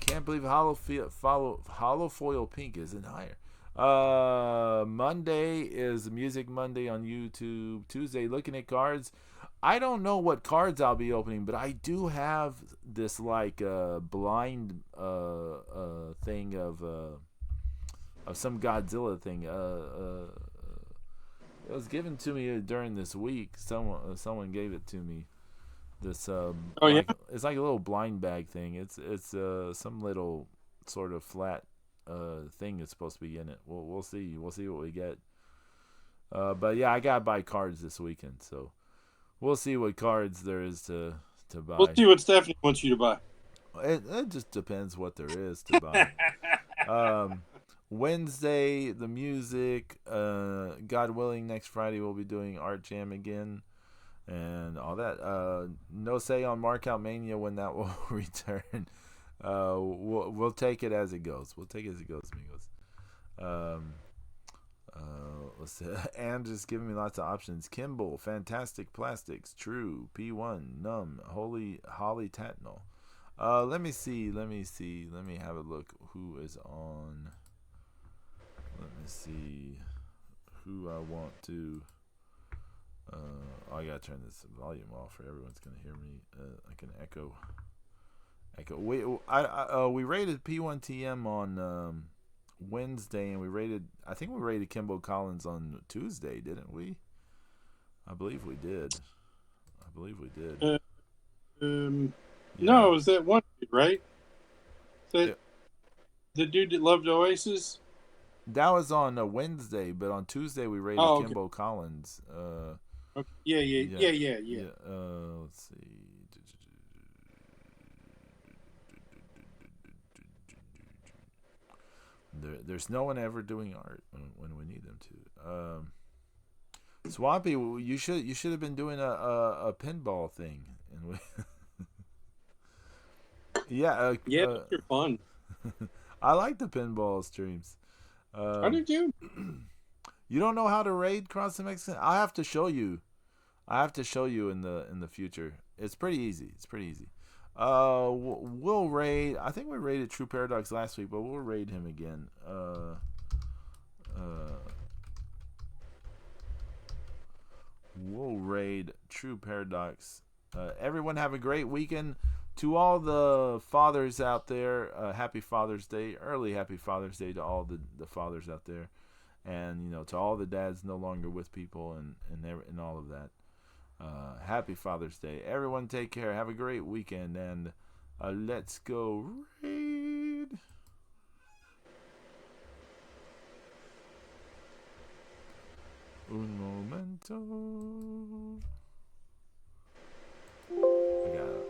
Can't believe Holofoil Pink isn't higher. Monday is Music Monday on YouTube. Tuesday, Looking at Cards. I don't know what cards I'll be opening, but I do have this blind thing of some Godzilla thing. It was given to me during this week. Someone gave it to me. This it's like a little blind bag thing. It's some little sort of flat thing that's supposed to be in it. We'll see what we get. But yeah, I gotta buy cards this weekend, so we'll see what cards there is to We'll buy. see what Stephanie wants you to buy. It just depends what there is to buy. Um, Wednesday, the music. God willing, next Friday we'll be doing Art Jam again and all that. No say on Markout Mania when that will return. We'll take it as it goes. We'll take it as it goes, amigos. Let's see. And just giving me lots of options. Kimball, Fantastic Plastics, True, P1, Numb, Holly Tatnall. Let me see. Let me have a look. Who is on? Let me see who I want to. I gotta turn this volume off, or everyone's gonna hear me. I can echo. We rated P1TM on Wednesday, and I think we rated Kimbo Collins on Tuesday, didn't we? I believe we did. Uh, Yeah. No, it was that one dude, right? That Yeah. the dude that loved Oasis. That was on a Wednesday, but on Tuesday we rated Oh, okay. Kimbo Collins. Okay. Yeah. Let's see. There's no one ever doing art when we need them to. Swampy, you should have been doing a pinball thing, and we. Yeah. Those are fun. I like the pinball streams. I do too. You don't know how to raid Cross the Mexican? I have to show you. In the future. It's pretty easy. We'll raid. I think we raided True Paradox last week, but we'll raid him again. We'll raid True Paradox. Everyone have a great weekend. To all the fathers out there, happy Father's Day. Early happy Father's Day to all the fathers out there. And, to all the dads no longer with people and all of that. Happy Father's Day. Everyone take care. Have a great weekend. And let's go raid. Un momento.